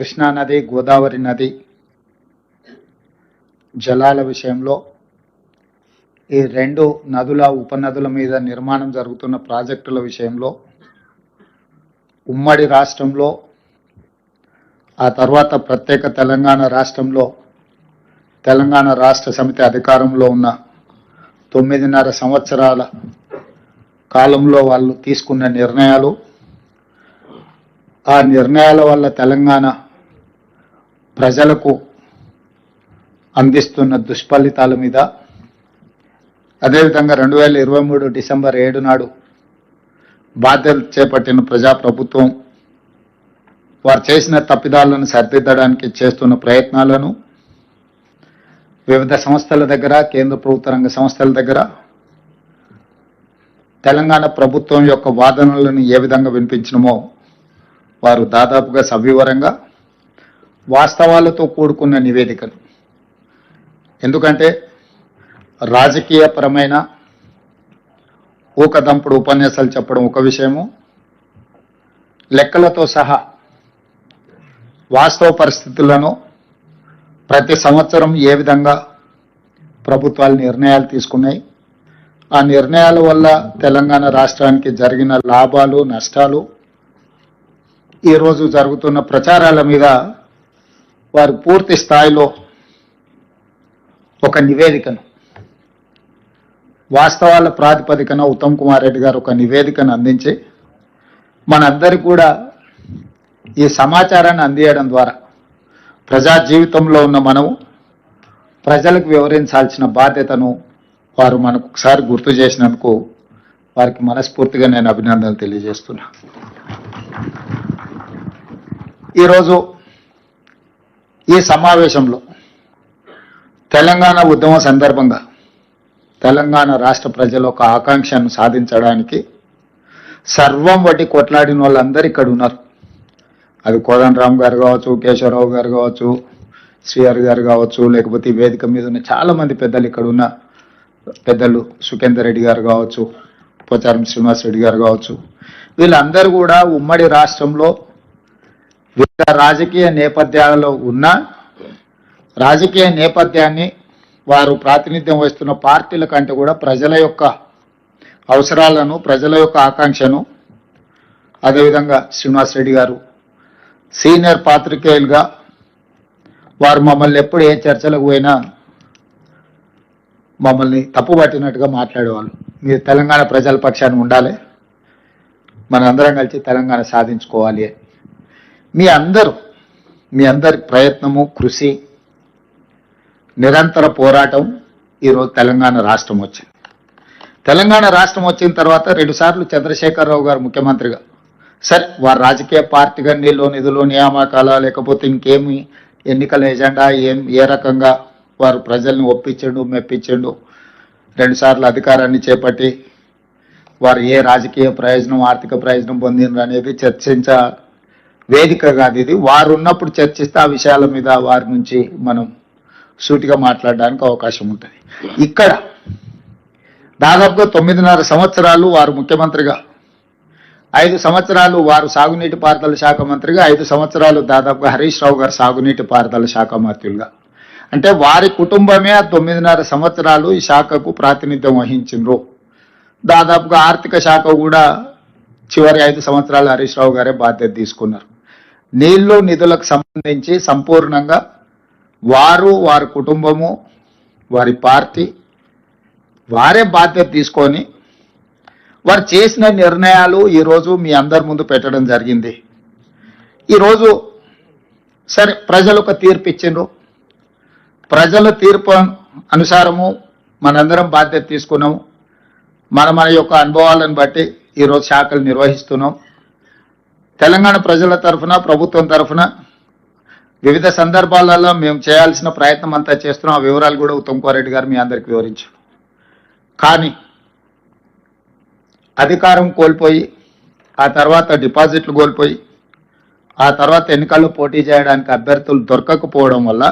కృష్ణా నది, గోదావరి నది జలాల విషయంలో ఈ రెండు నదుల ఉపనదుల మీద నిర్మాణం జరుగుతున్న ప్రాజెక్టుల విషయంలో ఉమ్మడి రాష్ట్రంలో ఆ తర్వాత ప్రత్యేక తెలంగాణ రాష్ట్రంలో తెలంగాణ రాష్ట్ర సమితి అధికారంలో ఉన్న 9.5 సంవత్సరాల కాలంలో వాళ్ళు తీసుకున్న నిర్ణయాలు, ఆ నిర్ణయాల వల్ల తెలంగాణ ప్రజలకు అందిస్తున్న దుష్ఫలితాల మీద, అదేవిధంగా 2023 డిసెంబర్ 7 నాడు బాధ్యతలు చేపట్టిన ప్రజాప్రభుత్వం వారు చేసిన తప్పిదాలను సరిదిద్దడానికి చేస్తున్న ప్రయత్నాలను వివిధ సంస్థల దగ్గర, కేంద్ర ప్రభుత్వ రంగ సంస్థల దగ్గర తెలంగాణ ప్రభుత్వం యొక్క వాదనలను ఏ విధంగా వినిపించడమో వారు దాదాపుగా సవివరంగా వాస్తవాలతో కూడుకున్న నివేదికలు. ఎందుకంటే రాజకీయపరమైన ఊకదంపుడు ఉపన్యాసాలు చెప్పడం ఒక విషయము, లెక్కలతో సహా వాస్తవ పరిస్థితులను ప్రతి సంవత్సరం ఏ విధంగా ప్రభుత్వాలు నిర్ణయాలు తీసుకున్నాయి, ఆ నిర్ణయాల వల్ల తెలంగాణ రాష్ట్రానికి జరిగిన లాభాలు నష్టాలు, ఈరోజు జరుగుతున్న ప్రచారాల మీద వారు పూర్తి స్థాయిలో ఒక నివేదికను, వాస్తవాల ప్రాతిపదికన ఉత్తమ్ కుమార్ రెడ్డి గారు ఒక నివేదికను అందించి మనందరికీ కూడా ఈ సమాచారాన్ని అందించడం ద్వారా ప్రజా జీవితంలో ఉన్న మనము ప్రజలకు వివరించాల్సిన బాధ్యతను వారు మనకు ఒకసారి గుర్తు చేసినందుకు వారికి మనస్ఫూర్తిగా నేను అభినందనలు తెలియజేస్తున్నా. ఈరోజు ఈ సమావేశంలో తెలంగాణ ఉద్యమం సందర్భంగా తెలంగాణ రాష్ట్ర ప్రజల ఒక ఆకాంక్షను సాధించడానికి సర్వం వడ్డీ కొట్లాడిన వాళ్ళందరూ ఇక్కడ ఉన్నారు. అది కోదండరామ్ గారు కావచ్చు, కేశవరావు గారు కావచ్చు, శ్రీహరి గారు కావచ్చు, లేకపోతే ఈ వేదిక మీద ఉన్న చాలామంది పెద్దలు ఇక్కడ ఉన్న పెద్దలు, సుఖేందర్ రెడ్డి గారు కావచ్చు, పోచారం శ్రీనివాస్ రెడ్డి గారు కావచ్చు, వీళ్ళందరూ కూడా ఉమ్మడి రాష్ట్రంలో వివిధ రాజకీయ నేపథ్యాలలో ఉన్న రాజకీయ నేపథ్యాన్ని వారు ప్రాతినిధ్యం వహిస్తున్న పార్టీల కంటే కూడా ప్రజల యొక్క అవసరాలను, ప్రజల యొక్క ఆకాంక్షను, అదేవిధంగా శ్రీనివాస్ రెడ్డి గారు సీనియర్ పాత్రికేయులుగా వారు మమ్మల్ని ఎప్పుడు ఏ చర్చలకు పోయినా మమ్మల్ని తప్పుపట్టినట్టుగా మాట్లాడేవాళ్ళు. మీరు తెలంగాణ ప్రజల పక్షాన్ని ఉండాలి, మనందరం కలిసి తెలంగాణ సాధించుకోవాలి అని. మీ అందరి ప్రయత్నము, కృషి, నిరంతర పోరాటం ఈరోజు తెలంగాణ రాష్ట్రం వచ్చింది. తెలంగాణ రాష్ట్రం వచ్చిన తర్వాత 2 సార్లు చంద్రశేఖరరావు గారు ముఖ్యమంత్రిగా, సరే వారు రాజకీయ పార్టీగా నిధులు నియామకాల లేకపోతే ఇంకేమి ఎన్నికల ఎజెండా ఏ రకంగా వారు ప్రజల్ని ఒప్పించండు, మెప్పించండు, 2 సార్లు అధికారాన్ని చేపట్టి వారు ఏ రాజకీయ ప్రయోజనం, ఆర్థిక ప్రయోజనం పొందినరు అనేది చర్చించ వేదిక కాదు ఇది. వారు ఉన్నప్పుడు చర్చిస్తే ఆ విషయాల మీద వారి నుంచి మనం సూటిగా మాట్లాడడానికి అవకాశం ఉంటుంది. ఇక్కడ దాదాపుగా 9.5 సంవత్సరాలు వారు ముఖ్యమంత్రిగా, 5 సంవత్సరాలు వారు సాగునీటి పారుదల శాఖ మంత్రిగా, 5 సంవత్సరాలు దాదాపుగా హరీష్ రావు గారు సాగునీటి పారుదల శాఖ మంత్రులుగా. అంటే వారి కుటుంబమే 9.5 సంవత్సరాలు ఈ శాఖకు ప్రాతినిధ్యం వహించిండ్రు. దాదాపుగా ఆర్థిక శాఖ కూడా చివరి 5 సంవత్సరాలు హరీష్ రావు గారే బాధ్యత తీసుకున్నారు. నీళ్లు నిధులకు సంబంధించి సంపూర్ణంగా వారు, వారి కుటుంబము, వారి పార్టీ వారే బాధ్యత తీసుకొని వారు చేసిన నిర్ణయాలు ఈరోజు మీ అందరి ముందు పెట్టడం జరిగింది. ఈరోజు సరే ప్రజలు ఒక తీర్పు ఇచ్చిండ్రు, ప్రజల తీర్పు అనుసారము మనందరం బాధ్యత తీసుకున్నాము. మన యొక్క అనుభవాలను బట్టి ఈరోజు శాఖలు నిర్వహిస్తున్నాం. తెలంగాణ ప్రజల తరఫున, ప్రభుత్వం తరఫున వివిధ సందర్భాలలో మేము చేయాల్సిన ప్రయత్నం అంతా చేస్తున్నాం. ఆ వివరాలు కూడా ఉత్తమ్ కుమార్ రెడ్డి గారు మీ అందరికి వివరించారు. కానీ అధికారం కోల్పోయి, ఆ తర్వాత డిపాజిట్లు కోల్పోయి, ఆ తర్వాత ఎన్నికల్లో పోటీ చేయడానికి అభ్యర్థులు దొరకకపోవడం వల్ల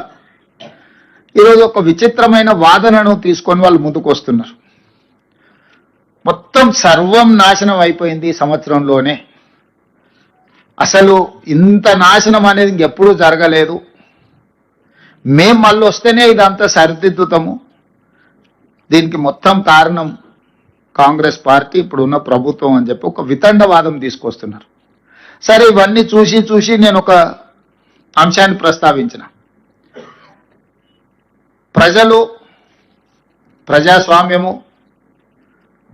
ఈరోజు ఒక విచిత్రమైన వాదనను తీసుకొని వాళ్ళు ముందుకు వస్తున్నారు. మొత్తం సర్వం నాశనం అయిపోయింది ఈ సంవత్సరంలోనే, అసలు ఇంత నాశనం అనేది ఇంకెప్పుడూ జరగలేదు, మేం మళ్ళీ వస్తేనే ఇదంతా సరిదిద్దుతాము, దీనికి మొత్తం కారణం కాంగ్రెస్ పార్టీ ఇప్పుడున్న ప్రభుత్వం అని చెప్పి ఒక వితండవాదం తీసుకొస్తున్నారు. సరే, ఇవన్నీ చూసి నేను ఒక అంశాన్ని ప్రస్తావించిన. ప్రజలు, ప్రజాస్వామ్యము,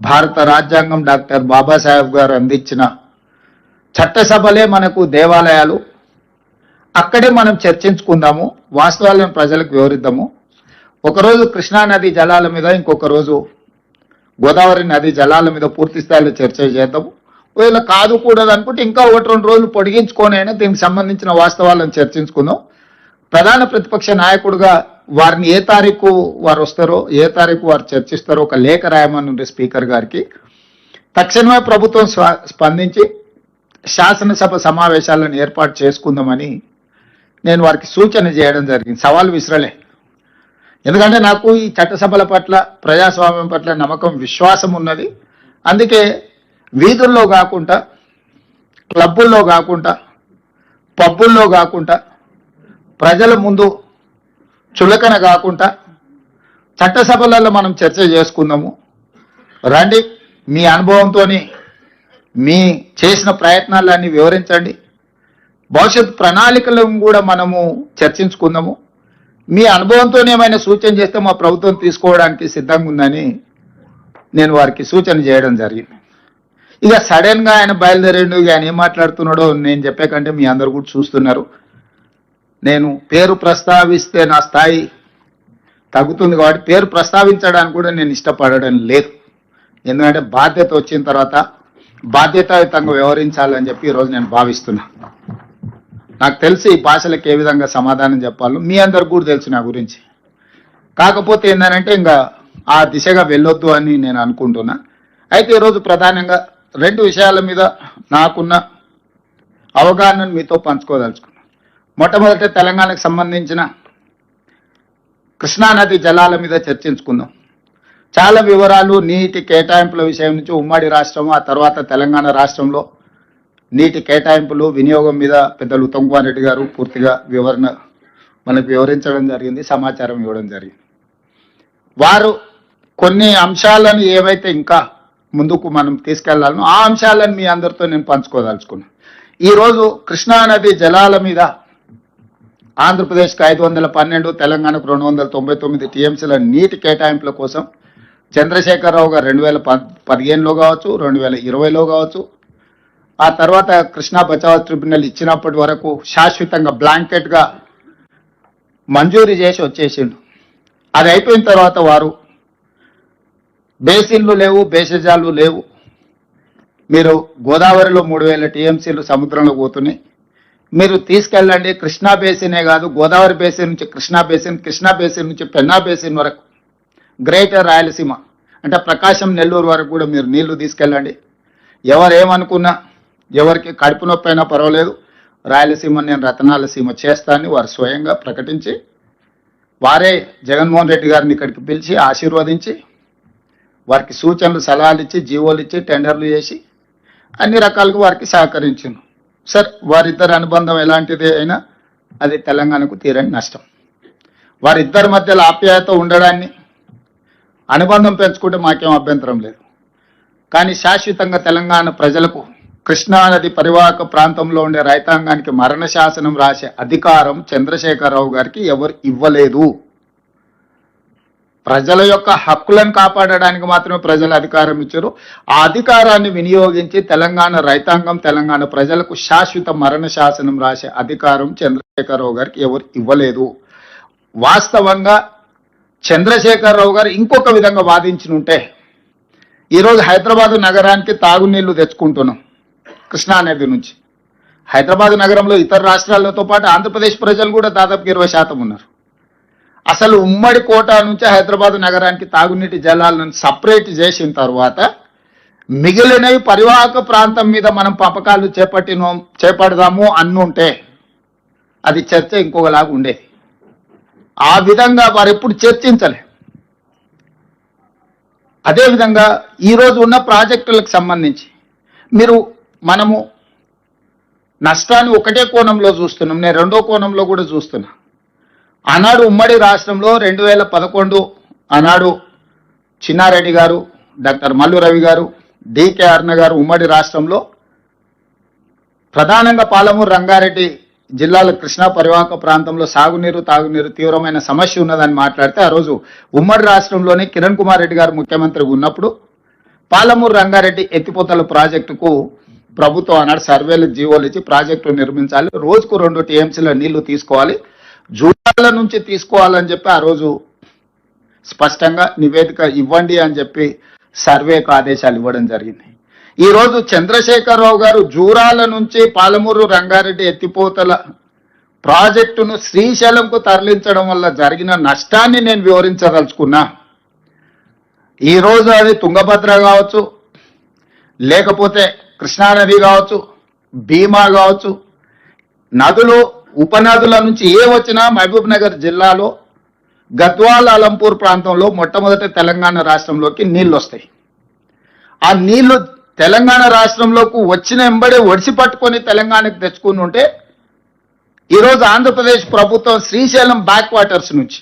భారత రాజ్యాంగం, డాక్టర్ బాబాసాహెబ్ గారు అందించిన చట్టసభలే మనకు దేవాలయాలు. అక్కడే మనం చర్చించుకుందాము, వాస్తవాలను ప్రజలకు వివరిద్దాము. ఒకరోజు కృష్ణానది జలాల మీద, ఇంకొక రోజు గోదావరి నది జలాల మీద పూర్తి స్థాయిలో చర్చ చేద్దాము. ఒకవేళ కాదు కూడదు అనుకుంటే ఇంకా 1-2 రోజులు పొడిగించుకొని అయినా దీనికి సంబంధించిన వాస్తవాలను చర్చించుకుందాం. ప్రధాన ప్రతిపక్ష నాయకుడుగా వారిని ఏ తారీఖు వారు వస్తారో, ఏ తారీఖు వారు చర్చిస్తారో ఒక లేఖ రాయమని స్పీకర్ గారికి. తక్షణమే ప్రభుత్వం స్పందించి శాసనసభ సమావేశాలను ఏర్పాటు చేసుకుందామని నేను వారికి సూచన చేయడం జరిగింది. సవాల్ విసరలే. ఎందుకంటే నాకు ఈ చట్టసభల పట్ల, ప్రజాస్వామ్యం పట్ల నమ్మకం, విశ్వాసం ఉన్నది. అందుకే వీధుల్లో కాకుండా, క్లబ్బుల్లో కాకుండా, పబ్బుల్లో కాకుండా, ప్రజల ముందు చులకన కాకుండా చట్టసభలలో మనం చర్చ చేసుకుందాము. రండి, మీ అనుభవంతో మీ చేసిన ప్రయత్నాలన్నీ వివరించండి, భవిష్యత్ ప్రణాళికలను కూడా మనము చర్చించుకుందాము. మీ అనుభవంతో ఏమైనా సూచన చేస్తే మా ప్రభుత్వం తీసుకోవడానికి సిద్ధంగా ఉందని నేను వారికి సూచన చేయడం జరిగింది. ఇక సడన్గా ఆయన బయలుదేరిండు. ఆయన ఏం మాట్లాడుతున్నాడో నేను చెప్పే కంటే మీ అందరు కూడా చూస్తున్నారు. నేను పేరు ప్రస్తావిస్తే నా స్థాయి తగ్గుతుంది కాబట్టి పేరు ప్రస్తావించడానికి కూడా నేను ఇష్టపడడం లేదు. ఎందుకంటే బాధ్యత వచ్చిన తర్వాత బాధ్యతాయుతంగా వ్యవహరించాలని చెప్పి ఈరోజు నేను భావిస్తున్నా. నాకు తెలిసి ఈ భాషలకు ఏ విధంగా సమాధానం చెప్పాలో మీ అందరికి కూడా తెలుసు నా గురించి. కాకపోతే ఏంటంటే ఇంకా ఆ దిశగా వెళ్ళొద్దు అని నేను అనుకుంటున్నా. అయితే ఈరోజు ప్రధానంగా 2 విషయాల మీద నాకున్న అవగాహనను మీతో పంచుకోదలుచుకున్నాను. మొట్టమొదట తెలంగాణకు సంబంధించిన కృష్ణానది జలాల మీద చర్చించుకుందాం. చాలా వివరాలు, నీటి కేటాయింపుల విషయం నుంచి ఉమ్మడి రాష్ట్రం, ఆ తర్వాత తెలంగాణ రాష్ట్రంలో నీటి కేటాయింపులు, వినియోగం మీద పెద్దలు ఉత్తమ్ కుమార్ రెడ్డి గారు పూర్తిగా వివరణ మనకు వివరించడం జరిగింది, సమాచారం ఇవ్వడం జరిగింది. వారు కొన్ని అంశాలను ఏవైతే ఇంకా ముందుకు మనం తీసుకెళ్లాలనో ఆ అంశాలను మీ అందరితో నేను పంచుకోదలుచుకున్నాను. ఈరోజు కృష్ణానది జలాల మీద ఆంధ్రప్రదేశ్కి 512, తెలంగాణకు 299 టీఎంసీల నీటి కేటాయింపుల కోసం చంద్రశేఖరరావు గారు 2015లో కావచ్చు, 2020లో కావచ్చు, ఆ తర్వాత కృష్ణా బచావ్ ట్రిబ్యునల్ ఇచ్చినప్పటి వరకు శాశ్వతంగా బ్లాంకెట్గా మంజూరు చేసి వచ్చేసిండు. అది అయిపోయిన తర్వాత వారు బేసిన్లు లేవు, బేసిజాలు లేవు, మీరు గోదావరిలో 3000 టీఎంసీలు సముద్రంలో పోతున్నాయి, మీరు తీసుకెళ్ళండి. కృష్ణా బేసినే కాదు, గోదావరి బేసిన్ నుంచి కృష్ణా బేసిన్, కృష్ణా బేసిన్ నుంచి పెన్నా బేసిన్ వరకు, గ్రేటర్ రాయలసీమ అంటే ప్రకాశం, నెల్లూరు వరకు కూడా మీరు నీళ్లు తీసుకెళ్ళండి. ఎవరేమనుకున్నా, ఎవరికి కడుపు నొప్పి అయినా పర్వాలేదు, రాయలసీమ నేను రతనాల సీమ చేస్తానని వారు స్వయంగా ప్రకటించి, వారే జగన్మోహన్ రెడ్డి గారిని ఇక్కడికి పిలిచి ఆశీర్వదించి, వారికి సూచనలు, సలహాలు ఇచ్చి, జీవోలు ఇచ్చి, టెండర్లు చేసి అన్ని రకాలుగా వారికి సహకరించాను. సార్, వారిద్దరి అనుబంధం ఎలాంటిది అయినా అది తెలంగాణకు తీరని నష్టం. వారిద్దరి మధ్యలో ఆప్యాయత ఉండడాన్ని, అనుబంధం పెంచుకుంటే మాకేం అభ్యంతరం లేదు. కానీ శాశ్వతంగా తెలంగాణ ప్రజలకు కృష్ణానది పరివాహక ప్రాంతంలో ఉండే రైతాంగానికి మరణ శాసనం రాసే అధికారం చంద్రశేఖరరావు గారికి ఎవరు ఇవ్వలేదు. ప్రజల యొక్క హక్కులను కాపాడడానికి మాత్రమే ప్రజలు అధికారం ఇచ్చారు. ఆ అధికారాన్ని వినియోగించి తెలంగాణ రైతాంగం, తెలంగాణ ప్రజలకు శాశ్వత మరణ శాసనం రాసే అధికారం చంద్రశేఖరరావు గారికి ఎవరు ఇవ్వలేదు. వాస్తవంగా చంద్రశేఖరరావు గారు ఇంకొక విధంగా వాదించినుంటే ఈరోజు హైదరాబాద్ నగరానికి తాగునీళ్లు తెచ్చుకుంటున్నాం కృష్ణానది నుంచి. హైదరాబాద్ నగరంలో ఇతర రాష్ట్రాలతో పాటు ఆంధ్రప్రదేశ్ ప్రజలు కూడా దాదాపు 20% ఉన్నారు. అసలు ఉమ్మడి కోటా నుంచి హైదరాబాద్ నగరానికి తాగునీటి జలాలను సపరేట్ చేసిన తర్వాత మిగిలినవి పరివాహక ప్రాంతం మీద మనం పంపకాలు చేపడదాము అన్నుంటే అది చర్చ ఇంకొకలాగా ఉండేది. ఆ విధంగా వారు ఎప్పుడు చర్చించలే. అదేవిధంగా ఈరోజు ఉన్న ప్రాజెక్టులకు సంబంధించి మనము నష్టాన్ని ఒకటే కోణంలో చూస్తున్నాం, నేను రెండో కోణంలో కూడా చూస్తున్నా. ఆనాడు ఉమ్మడి రాష్ట్రంలో 2011 ఆనాడు చిన్నారెడ్డి గారు, డాక్టర్ మల్లు రవి గారు, డికే అరుణ గారు ఉమ్మడి రాష్ట్రంలో ప్రధానంగా పాలమూరు రంగారెడ్డి జిల్లాల కృష్ణా పరివాహక ప్రాంతంలో సాగునీరు తాగునీరు తీవ్రమైన సమస్య ఉన్నదని మాట్లాడితే ఆ రోజు ఉమ్మడి రాష్ట్రంలోనే కిరణ్ కుమార్ రెడ్డి గారు ముఖ్యమంత్రి ఉన్నప్పుడు పాలమూరు రంగారెడ్డి ఎత్తిపోతల ప్రాజెక్టుకు ప్రభుత్వం ఆనాడు సర్వేలు జీవోలు ఇచ్చి ప్రాజెక్టు నిర్మించాలి, రోజుకు 2 టీఎంసీల నీళ్లు తీసుకోవాలి, జూరాల నుంచి తీసుకోవాలని చెప్పి ఆ రోజు స్పష్టంగా నివేదిక ఇవ్వండి అని చెప్పి సర్వేకు ఆదేశాలు ఇవ్వడం జరిగింది. ఈ రోజు చంద్రశేఖరరావు గారు జూరాల నుంచి పాలమూరు రంగారెడ్డి ఎత్తిపోతల ప్రాజెక్టును శ్రీశైలంకు తరలించడం వల్ల జరిగిన నష్టాన్ని నేను వివరించదలుచుకున్నా. ఈ రోజు అది తుంగభద్ర కావచ్చు, లేకపోతే కృష్ణానది కావచ్చు, భీమా కావచ్చు, నదులు ఉపనదుల నుంచి ఏ వచ్చినా మహబూబ్ నగర్ జిల్లాలో గద్వాల్ అలంపూర్ ప్రాంతంలో మొట్టమొదటి తెలంగాణ రాష్ట్రంలోకి నీళ్లు వస్తాయి. ఆ నీళ్లు తెలంగాణ రాష్ట్రంలోకి వచ్చిన ఎంబడే ఒడిసి పట్టుకొని తెలంగాణకు తెచ్చుకుని ఉంటే ఈరోజు ఆంధ్రప్రదేశ్ ప్రభుత్వం శ్రీశైలం బ్యాక్ వాటర్స్ నుంచి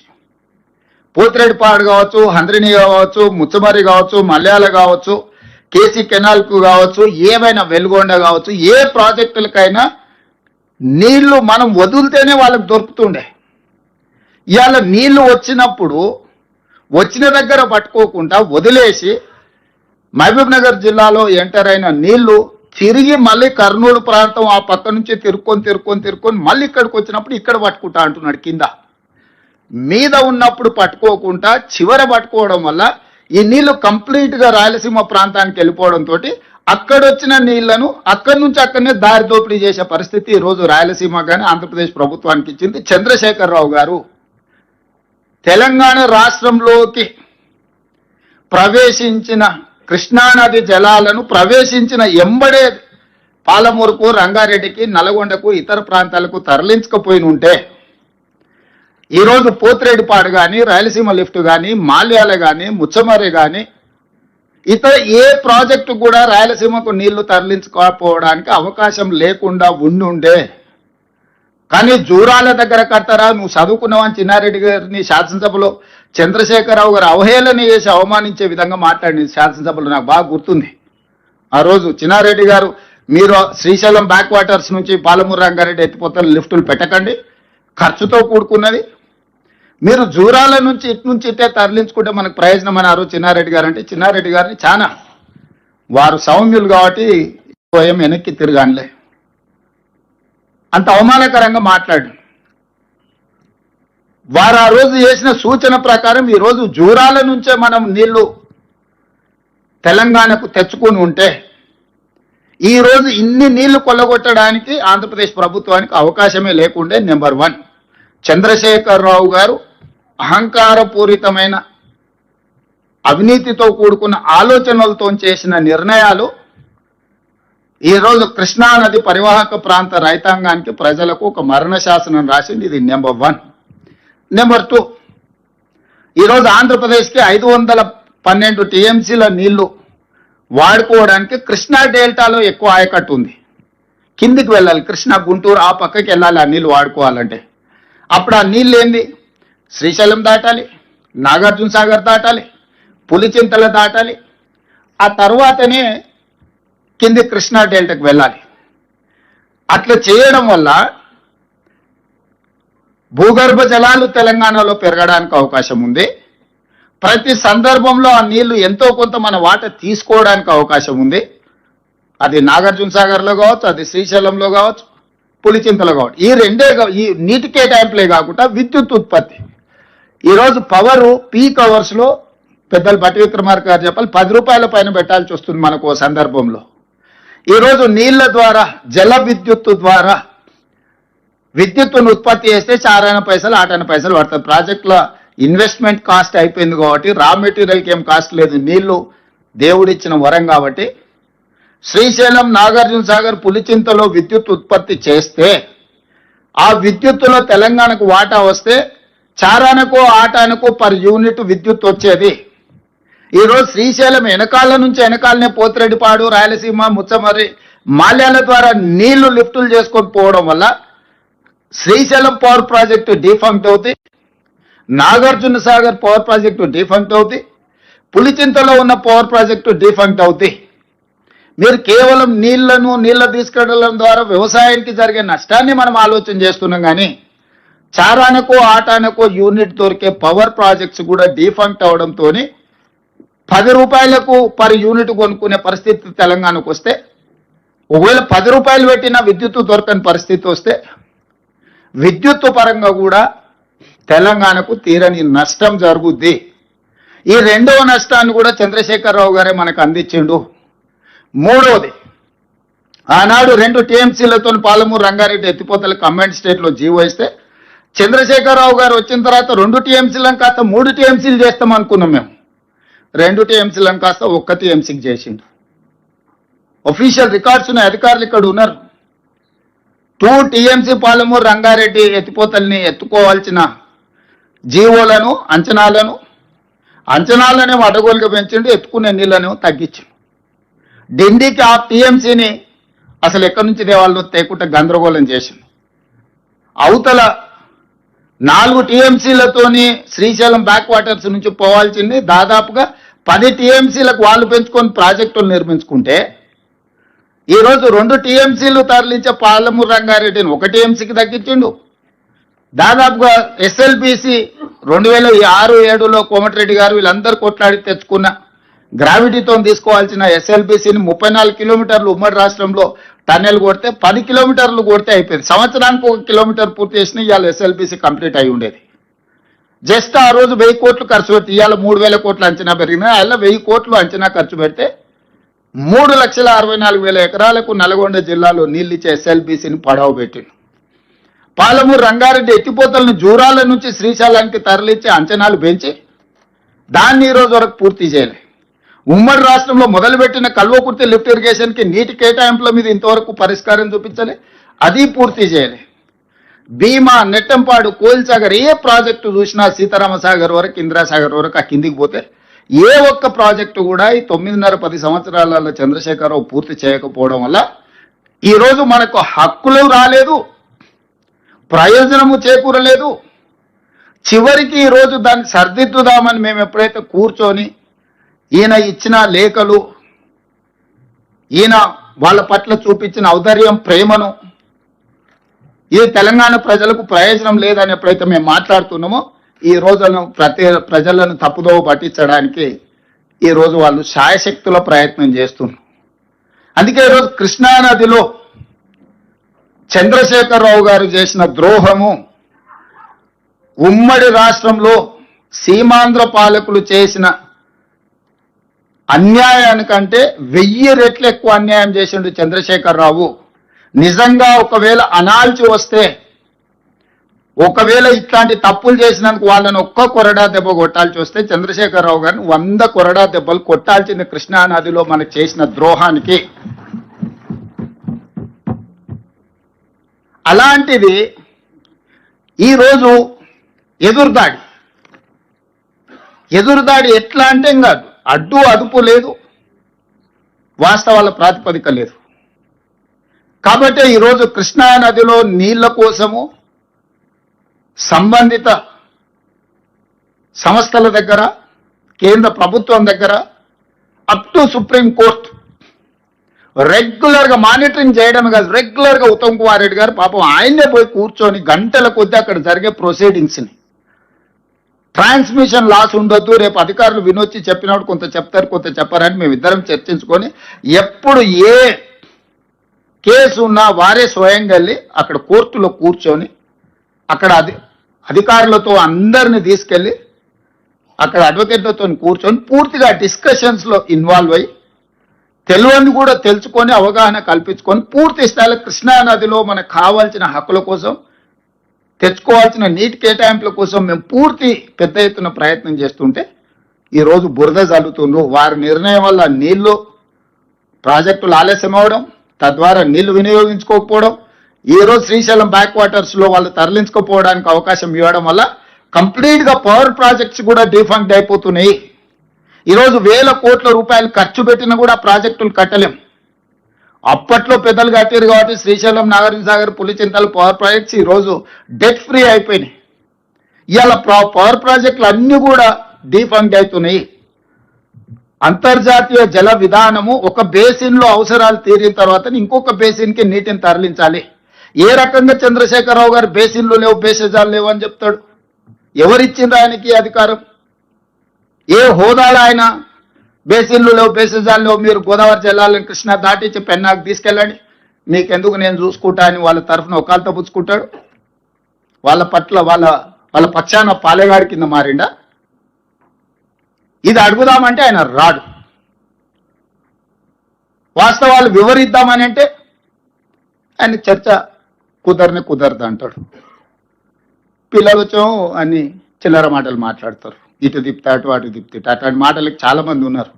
పోతిరెడ్డిపాడు కావచ్చు, హంద్రిని కావచ్చు, ముచ్చమరి కావచ్చు, మల్యాల కావచ్చు, కేసీ కెనాల్కు కావచ్చు, ఏమైనా వెలుగొండ కావచ్చు, ఏ ప్రాజెక్టులకైనా నీళ్లు మనం వదిలితేనే వాళ్ళకి దొరుకుతుండే. ఇవాళ నీళ్లు వచ్చినప్పుడు వచ్చిన దగ్గర పట్టుకోకుండా వదిలేసి మహబూబ్ నగర్ జిల్లాలో ఎంటర్ అయిన నీళ్లు తిరిగి మళ్ళీ కర్నూలు ప్రాంతం ఆ పక్క నుంచి తిరుక్కొని మళ్ళీ ఇక్కడికి వచ్చినప్పుడు ఇక్కడ పట్టుకుంటా అంటున్నాడు. కింద మీద ఉన్నప్పుడు పట్టుకోకుండా చివర పట్టుకోవడం వల్ల ఈ నీళ్లు కంప్లీట్గా రాయలసీమ ప్రాంతానికి వెళ్ళిపోవడంతో అక్కడొచ్చిన నీళ్లను అక్కడి నుంచి అక్కడనే దారి దోపిడీ చేసే పరిస్థితి ఈరోజు రాయలసీమ కానీ ఆంధ్రప్రదేశ్ ప్రభుత్వానికి ఇచ్చింది. చంద్రశేఖరరావు గారు తెలంగాణ రాష్ట్రంలోకి ప్రవేశించిన కృష్ణానది జలాలను ప్రవేశించిన ఎంబడే పాలమూరుకు, రంగారెడ్డికి, నల్గొండకు, ఇతర ప్రాంతాలకు తరలించకపోయిన ఉంటే ఈరోజు పోతిరెడ్డిపాడు కానీ, రాయలసీమ లిఫ్ట్ కానీ, మాల్యాల కానీ, ముచ్చమరి కానీ ఇతర ఏ ప్రాజెక్టు కూడా రాయలసీమకు నీళ్లు తరలించుకోకపోవడానికి అవకాశం లేకుండా ఉండుండే. కానీ జూరాల దగ్గర కడతారా, నువ్వు చదువుకున్నావని చిన్నారెడ్డి గారిని శాసనసభలో చంద్రశేఖరరావు గారు అవహేళన చేసి అవమానించే విధంగా మాట్లాడింది శాసనసభలో, నాకు బాగా గుర్తుంది. ఆ రోజు చిన్నారెడ్డి గారు, మీరు శ్రీశైలం బ్యాక్ వాటర్స్ నుంచి పాలమూరు రంగారెడ్డి ఎత్తిపోతల లిఫ్టులు పెట్టకండి, ఖర్చుతో కూడుకున్నది, మీరు జూరాల నుంచి ఇటు నుంచి ఇట్టే తరలించుకుంటే మనకు ప్రయోజనం అని ఆ రోజు చిన్నారెడ్డి గారు అంటే, చిన్నారెడ్డి గారిని చాలా వారు సౌమ్యులు కాబట్టి స్వయం వెనక్కి తిరగానులే అంత అవమానకరంగా మాట్లాడు. వారు ఆ రోజు చేసిన సూచన ప్రకారం ఈరోజు జూరాల నుంచే మనం నీళ్లు తెలంగాణకు తెచ్చుకుని ఉంటే ఈరోజు ఇన్ని నీళ్లు కొల్లగొట్టడానికి ఆంధ్రప్రదేశ్ ప్రభుత్వానికి అవకాశమే లేకుండే. నెంబర్ 1, చంద్రశేఖరరావు గారు అహంకారపూరితమైన అవినీతితో కూడుకున్న ఆలోచనలతో చేసిన నిర్ణయాలు ఈరోజు కృష్ణానది పరివాహక ప్రాంత రైతాంగానికి, ప్రజలకు ఒక మరణ శాసనం రాసింది. ఇది నెంబర్ 1. నెంబర్ 2, ఈరోజు ఆంధ్రప్రదేశ్కి 512 టీఎంసీల నీళ్లు వాడుకోవడానికి కృష్ణా డెల్టాలో ఎక్కువ ఆయకట్టు ఉంది. కిందికి వెళ్ళాలి, కృష్ణా గుంటూరు ఆ పక్కకి వెళ్ళాలి ఆ నీళ్లు వాడుకోవాలంటే. అప్పుడు ఆ నీళ్ళు ఏంది, శ్రీశైలం దాటాలి, నాగార్జున సాగర్ దాటాలి, పులిచింతల దాటాలి, ఆ తర్వాతనే కింది కృష్ణా డెల్టాకు వెళ్ళాలి. అట్లా చేయడం వల్ల భూగర్భ జలాలు తెలంగాణలో పెరగడానికి అవకాశం ఉంది. ప్రతి సందర్భంలో ఆ నీళ్లు ఎంతో కొంత మన వాట తీసుకోవడానికి అవకాశం ఉంది. అది నాగార్జున సాగర్లో కావచ్చు, అది శ్రీశైలంలో కావచ్చు, పులిచింతలో కావచ్చు. ఈ రెండే ఈ నీటి కేటాయింపులే కాకుండా విద్యుత్ ఉత్పత్తి. ఈరోజు పవరు పీక్ అవర్స్లో పెద్దలు బట్టి విక్రమార్క గారు చెప్పాలి 10 రూపాయల పైన పెట్టాల్సి వస్తుంది మనకు ఓ సందర్భంలో. ఈరోజు నీళ్ల ద్వారా, జల విద్యుత్తు ద్వారా విద్యుత్తును ఉత్పత్తి చేస్తే 4 పైసలు 8 పైసలు పడుతుంది. ప్రాజెక్టుల ఇన్వెస్ట్మెంట్ కాస్ట్ అయిపోయింది కాబట్టి రా మెటీరియల్కి ఏం కాస్ట్ లేదు, నీళ్లు దేవుడిచ్చిన వరం కాబట్టి శ్రీశైలం, నాగార్జున సాగర్, పులిచింతలో విద్యుత్ ఉత్పత్తి చేస్తే ఆ విద్యుత్తులో తెలంగాణకు వాటా వస్తే 4 పర్ యూనిట్ విద్యుత్ వచ్చేది. ఈరోజు శ్రీశైలం వెనకాల నుంచి వెనకాలనే పోతిరెడ్డిపాడు, రాయలసీమ, ముచ్చమరి, మాల్యాల ద్వారా నీళ్లు లిఫ్టులు చేసుకొని పోవడం వల్ల శ్రీశైలం పవర్ ప్రాజెక్టు డిఫంక్ట్ అవుతాయి, Nagarjuna Sagar power project defunct అవుతాయి, పులిచింతలో ఉన్న పవర్ ప్రాజెక్టు డిఫంక్ట్ అవుతాయి. మీరు కేవలం నీళ్ల తీసుకెళ్లడం ద్వారా వ్యవసాయానికి జరిగే నష్టాన్ని మనం ఆలోచన చేస్తున్నాం, కానీ చారానకో ఆటానకో యూనిట్ దొరికే పవర్ ప్రాజెక్ట్స్ కూడా డిఫంక్ట్ అవడంతో 10 రూపాయలకు పర్ యూనిట్ కొనుక్కునే పరిస్థితి తెలంగాణకు వస్తే, ఒకవేళ 10 రూపాయలు పెట్టినా విద్యుత్తు దొరకని పరిస్థితి వస్తే విద్యుత్తు పరంగా కూడా తెలంగాణకు తీరని నష్టం జరుగుద్ది. ఈ రెండవ నష్టాన్ని కూడా చంద్రశేఖరరావు గారే మనకు అందించిండు. మూడవది, ఆనాడు 2 టీఎంసీలతో పాలమూరు రంగారెడ్డి ఎత్తిపోతల కంబైన్డ్ స్టేట్లో జీవో ఇస్తే చంద్రశేఖరరావు గారు వచ్చిన తర్వాత 2 టీఎంసీలను కాస్త 3 టీఎంసీలు చేస్తాం అనుకున్నాం మేము. 2 టీఎంసీలను కాస్త 1 టీఎంసీకి చేసిండు. ఒఫీషియల్ రికార్డ్స్ ఉన్న అధికారులు ఇక్కడ ఉన్నారు. 2 టీఎంసీ పాలమూరు రంగారెడ్డి ఎత్తిపోతల్ని ఎత్తుకోవాల్సిన జీవోలను అంచనాలనే అడగోలుగా పెంచిండు, ఎత్తుకునే నీళ్లను తగ్గించిండు. ఢిల్లీకి ఆ టీఎంసీని అసలు ఎక్కడి నుంచి దేవాళ్ళు తేకుండా గందరగోళం చేసింది. అవతల 4 టీఎంసీలతోని శ్రీశైలం బ్యాక్ వాటర్స్ నుంచి పోవాల్సింది దాదాపుగా 10 టీఎంసీలకు వాళ్ళు పెంచుకొని ప్రాజెక్టులు నిర్మించుకుంటే, ఈరోజు 2 టీఎంసీలు తరలించే పాలమూరు రంగారెడ్డిని 1 టీఎంసీకి తగ్గించిండు. దాదాపుగా ఎస్ఎల్బిసి 2006-7లో కోమటిరెడ్డి గారు వీళ్ళందరూ కొట్లాడి తెచ్చుకున్న గ్రావిటీతో తీసుకోవాల్సిన ఎస్ఎల్బిసిని 34 కిలోమీటర్లు ఉమ్మడి రాష్ట్రంలో టన్నెల్ కొడితే 10 కిలోమీటర్లు కొడితే అయిపోయింది. సంవత్సరానికి 1 కిలోమీటర్ పూర్తి చేసిన ఇవాళ ఎస్ఎల్బిసి కంప్లీట్ అయి ఉండేది. జస్ట్ ఆ రోజు 1000 కోట్లు ఖర్చు పెడితే ఇవాళ 3000 కోట్లు అంచనా పెరిగినాయి. అలా 1000 కోట్లు అంచనా ఖర్చు పెడితే 3,64,000 ఎకరాలకు నల్గొండ జిల్లాలో నీళ్ళిచ్చే ఎస్ఎల్బిసిని పడవ పెట్టిండు. పాలమూరు రంగారెడ్డి ఎత్తిపోతలను జూరాల నుంచి శ్రీశైలానికి తరలించి అంచనాలు పెంచి దాన్ని ఈ రోజు వరకు పూర్తి చేయలే. ఉమ్మడి రాష్ట్రంలో మొదలుపెట్టిన కల్వకుర్తి లిఫ్ట్ ఇరిగేషన్కి నీటి కేటాయింపుల మీద ఇంతవరకు పరిష్కారం చూపించలే, అది పూర్తి చేయలే. భీమా, నెట్టంపాడు, కోయిల్సాగర్ ఏ ప్రాజెక్టు చూసినా సీతారామసాగర్ వరకు, ఇందిరాసాగర్ వరకు ఆ కిందికి పోతే ఏ ఒక్క ప్రాజెక్టు కూడా ఈ 9.5-10 సంవత్సరాలలో చంద్రశేఖరరావు పూర్తి చేయకపోవడం వల్ల ఈరోజు మనకు హక్కులు రాలేదు, ప్రయోజనము చేకూరలేదు. చివరికి ఈరోజు దాన్ని సర్దిద్దుదామని మేము ఎప్పుడైతే కూర్చొని ఈయన ఇచ్చిన లేఖలు, ఈయన వాళ్ళ పట్ల చూపించిన ఔదార్యం, ప్రేమను, ఇది తెలంగాణ ప్రజలకు ప్రయోజనం లేదని ఎప్పుడైతే మేము మాట్లాడుతున్నామో ఈ రోజులను ప్రజలను తప్పుదోవ పట్టించడానికి ఈరోజు వాళ్ళు శాయశక్తుల ప్రయత్నం చేస్తున్నారు. అందుకే ఈరోజు కృష్ణానదిలో చంద్రశేఖరరావు గారు చేసిన ద్రోహము ఉమ్మడి రాష్ట్రంలో సీమాంధ్ర పాలకులు చేసిన అన్యాయానికంటే 1000 రెట్లు ఎక్కువ అన్యాయం చేసిండు చంద్రశేఖరరావు. నిజంగా ఒకవేళ అనాల్చి వస్తే, ఒకవేళ ఇట్లాంటి తప్పులు చేసినందుకు వాళ్ళని ఒక్క కొరడా దెబ్బ కొట్టాల్సి వస్తే చంద్రశేఖరరావు గారిని 100 కొరడా దెబ్బలు కొట్టాల్సిన కృష్ణానదిలో మనకు చేసిన ద్రోహానికి. అలాంటిది ఈరోజు ఎదురుదాడి ఎట్లా అంటే ఇంకా అడ్డు అదుపు లేదు, వాస్తవాల ప్రాతిపదిక లేదు. కాబట్టి ఈరోజు కృష్ణానదిలో నీళ్ల కోసము సంబంధిత సంస్థల దగ్గర, కేంద్ర ప్రభుత్వం దగ్గర అప్ టు సుప్రీం కోర్టు రెగ్యులర్గా మానిటరింగ్ చేయడం కాదు, రెగ్యులర్గా ఉత్తమ్ కుమార్ రెడ్డి గారు పాపం ఆయన్నే పోయి కూర్చొని గంటల కొద్దీ అక్కడ జరిగే ప్రొసీడింగ్స్ని, ట్రాన్స్మిషన్ లాస్ ఉండొద్దు, రేపు అధికారులు వినొచ్చి చెప్పినప్పుడు కొంత చెప్తారు కొంత చెప్పారని మేమిద్దరం చర్చించుకొని ఎప్పుడు ఏ కేసు ఉన్నా వారే స్వయంగా వెళ్ళి అక్కడ కోర్టులో కూర్చొని అక్కడ అధికారులతో అందరిని తీసుకెళ్ళి అక్కడ అడ్వకేట్లతో కూర్చొని పూర్తిగా డిస్కషన్స్లో ఇన్వాల్వ్ అయ్యి తెలియని కూడా తెలుసుకొని అవగాహన కల్పించుకొని పూర్తి స్థాయిలో కృష్ణానదిలో మనకు కావాల్సిన హక్కుల కోసం, తెచ్చుకోవాల్సిన నీటి కేటాయింపుల కోసం మేము పూర్తి పెద్ద ఎత్తున ప్రయత్నం చేస్తుంటే ఈరోజు బురద జల్లుతుండ్రు. వారి నిర్ణయం వల్ల నీళ్లు ప్రాజెక్టులు ఆలస్యం అవడం, తద్వారా నీళ్లు వినియోగించుకోకపోవడం, ఈరోజు శ్రీశైలం బ్యాక్ వాటర్స్లో వాళ్ళు తరలించుకోపోవడానికి అవకాశం ఇవ్వడం వల్ల కంప్లీట్గా పవర్ ప్రాజెక్ట్స్ కూడా డిఫంక్ట్ అయిపోతున్నాయి. ఈరోజు 1000 కోట్ల రూపాయలు ఖర్చు పెట్టినా కూడా ప్రాజెక్టులు కట్టలేం. అప్పట్లో పెద్దలు కట్టారు కాబట్టి శ్రీశైలం, నాగార్జున సాగర్, పులిచింతలు పవర్ ప్రాజెక్ట్స్ ఈరోజు డెట్ ఫ్రీ అయిపోయినాయి. ఇవాళ పవర్ ప్రాజెక్టులు అన్నీ కూడా డీఫంక్ట్ అవుతున్నాయి. అంతర్జాతీయ జల విధానము ఒక బేసిన్లో అవసరాలు తీరిన తర్వాత ఇంకొక బేసిన్కి నీటిని తరలించాలి. ఏ రకంగా చంద్రశేఖరరావు గారు బేసిన్లు లేవు, బేసిజాలు లేవు అని చెప్తాడు? ఎవరిచ్చిండ్రు ఆయనకి అధికారం? ఏ హోదాలో ఆయన బేసిన్లు లేవు, బేసిజాలు లేవు, మీరు గోదావరి జలాలను కృష్ణా దాటించి పెన్నాకు తీసుకెళ్ళండి, మీకెందుకు నేను చూసుకుంటా అని వాళ్ళ తరఫున ఒకళ్ళతో పుచ్చుకుంటాడు? వాళ్ళ పట్ల వాళ్ళ పక్షాన పాలేగాడి కింద మారిండా? ఇది అడుగుదామంటే ఆయన రాడు. వాస్తవాలు వివరిద్దామని అంటే ఆయన చర్చ కుదరదు అంటాడు. పిల్లలు వచ్చాం అని చిల్లర మాటలు మాట్లాడతారు. ఇటు తిప్తాటు అటు తిప్తాడు. అట్లాంటి మాటలకు చాలా మంది ఉన్నారు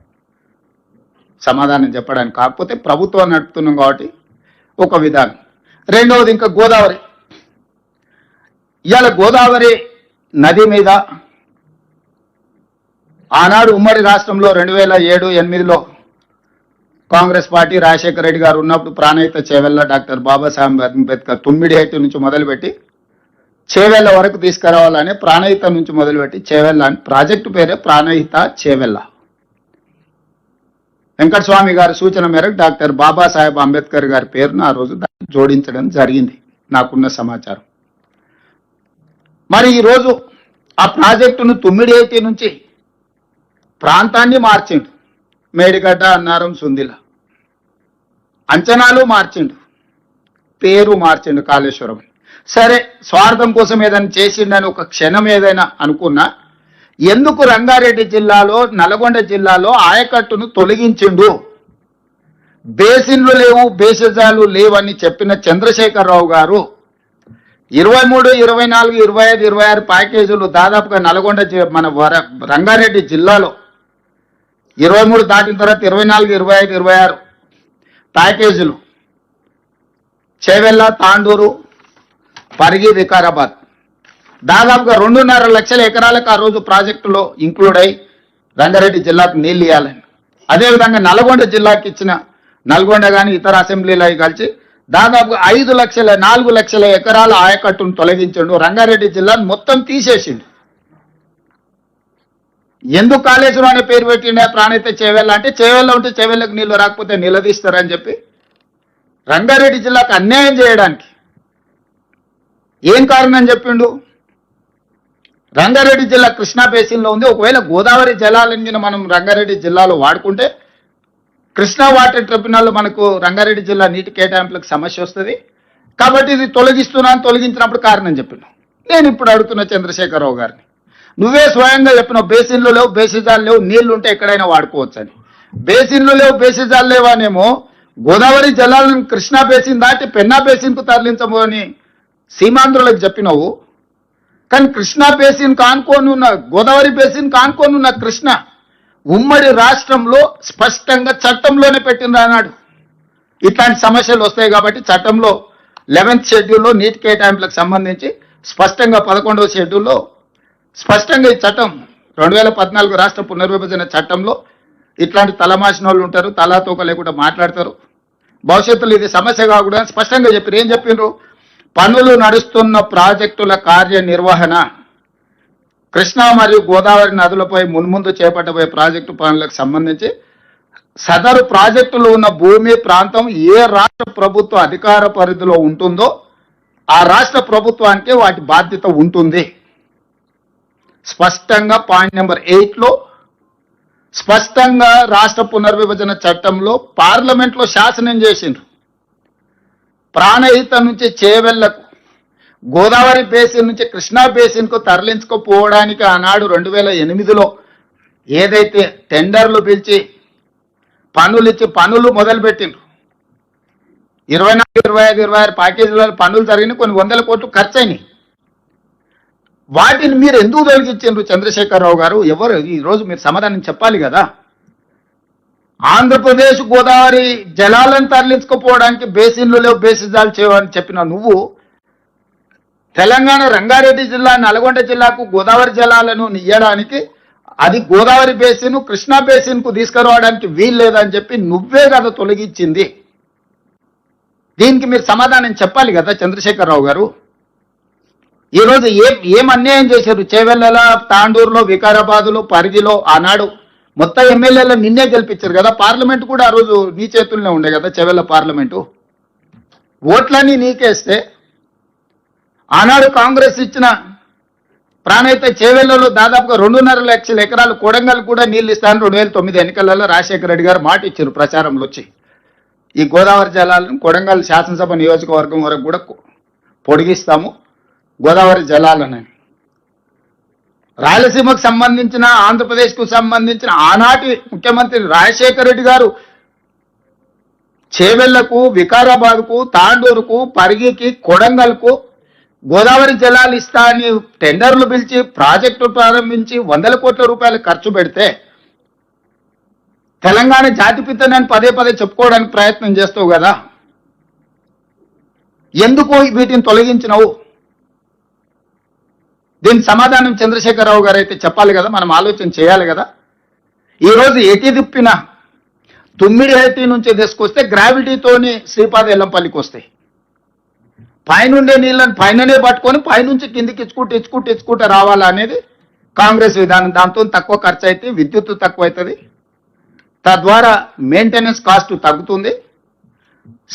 సమాధానం చెప్పడానికి. కాకపోతే ప్రభుత్వం నడుపుతున్నాం కాబట్టి ఒక విధానం. రెండవది ఇంకా గోదావరి. ఇవాళ గోదావరి నది మీద ఆనాడు ఉమ్మడి రాష్ట్రంలో 2007-8లో కాంగ్రెస్ పార్టీ రాజశేఖర రెడ్డి గారు ఉన్నప్పుడు ప్రాణహిత చేవెళ్ళ, డాక్టర్ బాబాసాహెబ్ అంబేద్కర్ తుమ్మిడిహెట్టు నుంచి మొదలుపెట్టి చేవెళ్ళ వరకు తీసుకురావాలని ప్రాణహిత నుంచి మొదలుపెట్టి చేవెళ్ళ అని ప్రాజెక్టు పేరే ప్రాణహిత చేవెళ్ళ. వెంకటస్వామి గారి సూచన మేరకు డాక్టర్ బాబాసాహెబ్ అంబేద్కర్ గారి పేరును ఆ రోజు జోడించడం జరిగింది నాకున్న సమాచారం. మరి ఈరోజు ఆ ప్రాజెక్టును తుమ్మిడిహెట్టి నుంచి ప్రాంతాన్ని మార్చిండు. మేడిగడ్డ, అన్నారం, సుందిల అంచనాలు మార్చిండు, పేరు మార్చిండు కాళేశ్వరం. సరే, స్వార్థం కోసం ఏదైనా చేసిండని ఒక క్షణం ఏదైనా అనుకున్నా, ఎందుకు రంగారెడ్డి జిల్లాలో, నల్గొండ జిల్లాలో ఆయకట్టును తొలగించిండు? బేసిన్లు లేవు, బేసిజాలు లేవని చెప్పిన చంద్రశేఖరరావు గారు 23, 24, 25, 26 ప్యాకేజీలు దాదాపుగా నల్గొండ మన రంగారెడ్డి జిల్లాలో 23 దాటిన తర్వాత 24, 25, 26 ప్యాకేజీలు చేవెళ్ళ, తాండూరు, పరిగి, వికారాబాద్ దాదాపుగా 2.5 లక్షల ఎకరాలకు ఆ రోజు ప్రాజెక్టులో ఇంక్లూడ్ అయి రంగారెడ్డి జిల్లాకు నీళ్ళు ఇవ్వాలని. అదేవిధంగా నల్గొండ జిల్లాకి ఇచ్చిన నల్గొండ కానీ ఇతర అసెంబ్లీలు అవి కలిసి దాదాపుగా 4 లక్షల ఎకరాల ఆయకట్టును తొలగించండు. రంగారెడ్డి జిల్లాను మొత్తం తీసేసిండు. ఎందుకు కాళేశ్వరం అనే పేరు పెట్టిండే ప్రాణహిత చేవెళ్ళ అంటే, చేవెళ్ళ ఉంటే చేవెళ్ళకు నీళ్లు రాకపోతే నిలదీస్తారని చెప్పి రంగారెడ్డి జిల్లాకు అన్యాయం చేయడానికి ఏం కారణం చెప్పిండు? రంగారెడ్డి జిల్లా కృష్ణా బేసిన్లో ఉంది. ఒకవేళ గోదావరి జలాలను మనం రంగారెడ్డి జిల్లాలో వాడుకుంటే కృష్ణా వాటర్ ట్రిబ్యునల్లో మనకు రంగారెడ్డి జిల్లా నీటి కేటాయింపులకు సమస్య వస్తుంది. కాబట్టి ఇది తొలగించినప్పుడు కారణం చెప్పిండు. నేను ఇప్పుడు అడుగుతున్న చంద్రశేఖరరావు గారిని, నువ్వే స్వయంగా చెప్పినావు బేసిన్లు లేవు, బేసిజాలు లేవు, నీళ్లు ఉంటే ఎక్కడైనా వాడుకోవచ్చు అని. బేసిన్లు లేవు, బేసిజాలు లేవానేమో గోదావరి జలాలను కృష్ణా బేసిన్ దాటి పెన్నా బేసిన్కు తరలించము అని సీమాంధ్రులకు చెప్పినావు. కానీ కృష్ణా బేసిన్ కానుకోనున్న, గోదావరి బేసిన్ కానుకోనున్న కృష్ణ ఉమ్మడి రాష్ట్రంలో స్పష్టంగా చట్టంలోనే పెట్టింది అన్నాడు. ఇట్లాంటి సమస్యలు వస్తాయి కాబట్టి చట్టంలో 11th షెడ్యూల్లో నీటి కేటాయింపులకు సంబంధించి స్పష్టంగా 11వ షెడ్యూల్లో స్పష్టంగా ఈ చట్టం 2014 రాష్ట్ర పునర్విభజన చట్టంలో ఇట్లాంటి తలమాసిన వాళ్ళు ఉంటారు, తలాతోక లేకుండా మాట్లాడతారు. భవిష్యత్తులో ఇది సమస్య కాకూడదని స్పష్టంగా చెప్పారు. ఏం చెప్పిండ్రు? పనులు నడుస్తున్న ప్రాజెక్టుల కార్యనిర్వహణ, కృష్ణా మరియు గోదావరి నదులపై మున్ముందు చేపట్టబోయే ప్రాజెక్టు పనులకు సంబంధించి సదరు ప్రాజెక్టులు ఉన్న భూమి ప్రాంతం ఏ రాష్ట్ర ప్రభుత్వ అధికార పరిధిలో ఉంటుందో ఆ రాష్ట్ర ప్రభుత్వానికి వాటి బాధ్యత ఉంటుంది. స్పష్టంగా పాయింట్ నెంబర్ 8లో స్పష్టంగా రాష్ట్ర పునర్విభజన చట్టంలో పార్లమెంట్లో శాసనం చేసిండ్రు. ప్రాణహిత నుంచి చేవెళ్లకు, గోదావరి బేసిన్ నుంచి కృష్ణా బేసిన్కు తరలించుకోపోవడానికి ఆనాడు 2008లో ఏదైతే టెండర్లు పిలిచి పనులు మొదలుపెట్టిండ్రు. 24, 25, 26 ప్యాకేజీల పనులు జరిగినాయి, కొన్ని 100 కోట్లు ఖర్చు అయినాయి. వాటిని మీరు ఎందుకు తొలగించారు చంద్రశేఖరరావు గారు? ఎవరు ఈరోజు మీరు సమాధానం చెప్పాలి కదా. ఆంధ్రప్రదేశ్ గోదావరి జలాలను తరలించుకోపోవడానికి బేసిన్లు లేవు, బేసిజాలు చేయవని చెప్పిన నువ్వు తెలంగాణ రంగారెడ్డి జిల్లా, నల్గొండ జిల్లాకు గోదావరి జలాలను ఇయ్యడానికి అది గోదావరి బేసిన్ కృష్ణా బేసిన్కు తీసుకురావడానికి వీలు లేదని చెప్పి నువ్వే కదా తొలగించింది. దీనికి మీరు సమాధానం చెప్పాలి కదా చంద్రశేఖరరావు గారు. ఈరోజు ఏం అన్యాయం చేశారు? చేవెళ్ళ, తాండూరులో, వికారాబాదులో, పరిధిలో ఆనాడు మొత్తం ఎమ్మెల్యేలను నిన్నే గెలిపించారు కదా. పార్లమెంట్ కూడా ఆ రోజు నీ చేతుల్లోనే ఉండే కదా, చెవెళ్ళ పార్లమెంటు. ఓట్లన్నీ నీకేస్తే ఆనాడు కాంగ్రెస్ ఇచ్చిన ప్రాణైతే చేవెళ్లలో దాదాపుగా 2.5 లక్షల ఎకరాలు, కొడంగల్ కూడా నీళ్లు ఇస్తాను 2009 ఎన్నికలలో రాజశేఖర రెడ్డి గారు మాట ఇచ్చారు ప్రచారంలో వచ్చి. ఈ గోదావరి జలాలను కొడంగల్ శాసనసభ నియోజకవర్గం వరకు కూడా పొడిగిస్తాము గోదావరి జలాలని. రాయలసీమకు సంబంధించిన, ఆంధ్రప్రదేశ్కు సంబంధించిన ఆనాటి ముఖ్యమంత్రి రాజశేఖర రెడ్డి గారు చేవెళ్లకు, వికారాబాద్కు, తాండూరుకు, పరిగికి, కొడంగల్కు గోదావరి జలాలు ఇస్తా అని టెండర్లు పిలిచి ప్రాజెక్టులు ప్రారంభించి 100 కోట్ల రూపాయలు ఖర్చు పెడితే తెలంగాణ జాతిపితనని పదే పదే చెప్పుకోవడానికి ప్రయత్నం చేస్తావు కదా. ఎందుకు వీటిని తొలగించినవు? దీనికి సమాధానం చంద్రశేఖరరావు గారు అయితే చెప్పాలి కదా, మనం ఆలోచన చేయాలి కదా. ఈరోజు ఎటి తిప్పిన తుమ్మిడిహట్టి నుంచి తీసుకొస్తే గ్రావిటీతోని శ్రీపాద ఎల్లంపల్లికి వస్తాయి. పైనుండే నీళ్ళని పైననే పట్టుకొని పైనుంచి కిందికి ఇచ్చుకుంటూ రావాలా అనేది కాంగ్రెస్ విధానం. దాంతో తక్కువ ఖర్చు అయితే, విద్యుత్ తక్కువ అవుతుంది, తద్వారా మెయింటెనెన్స్ కాస్ట్ తగ్గుతుంది.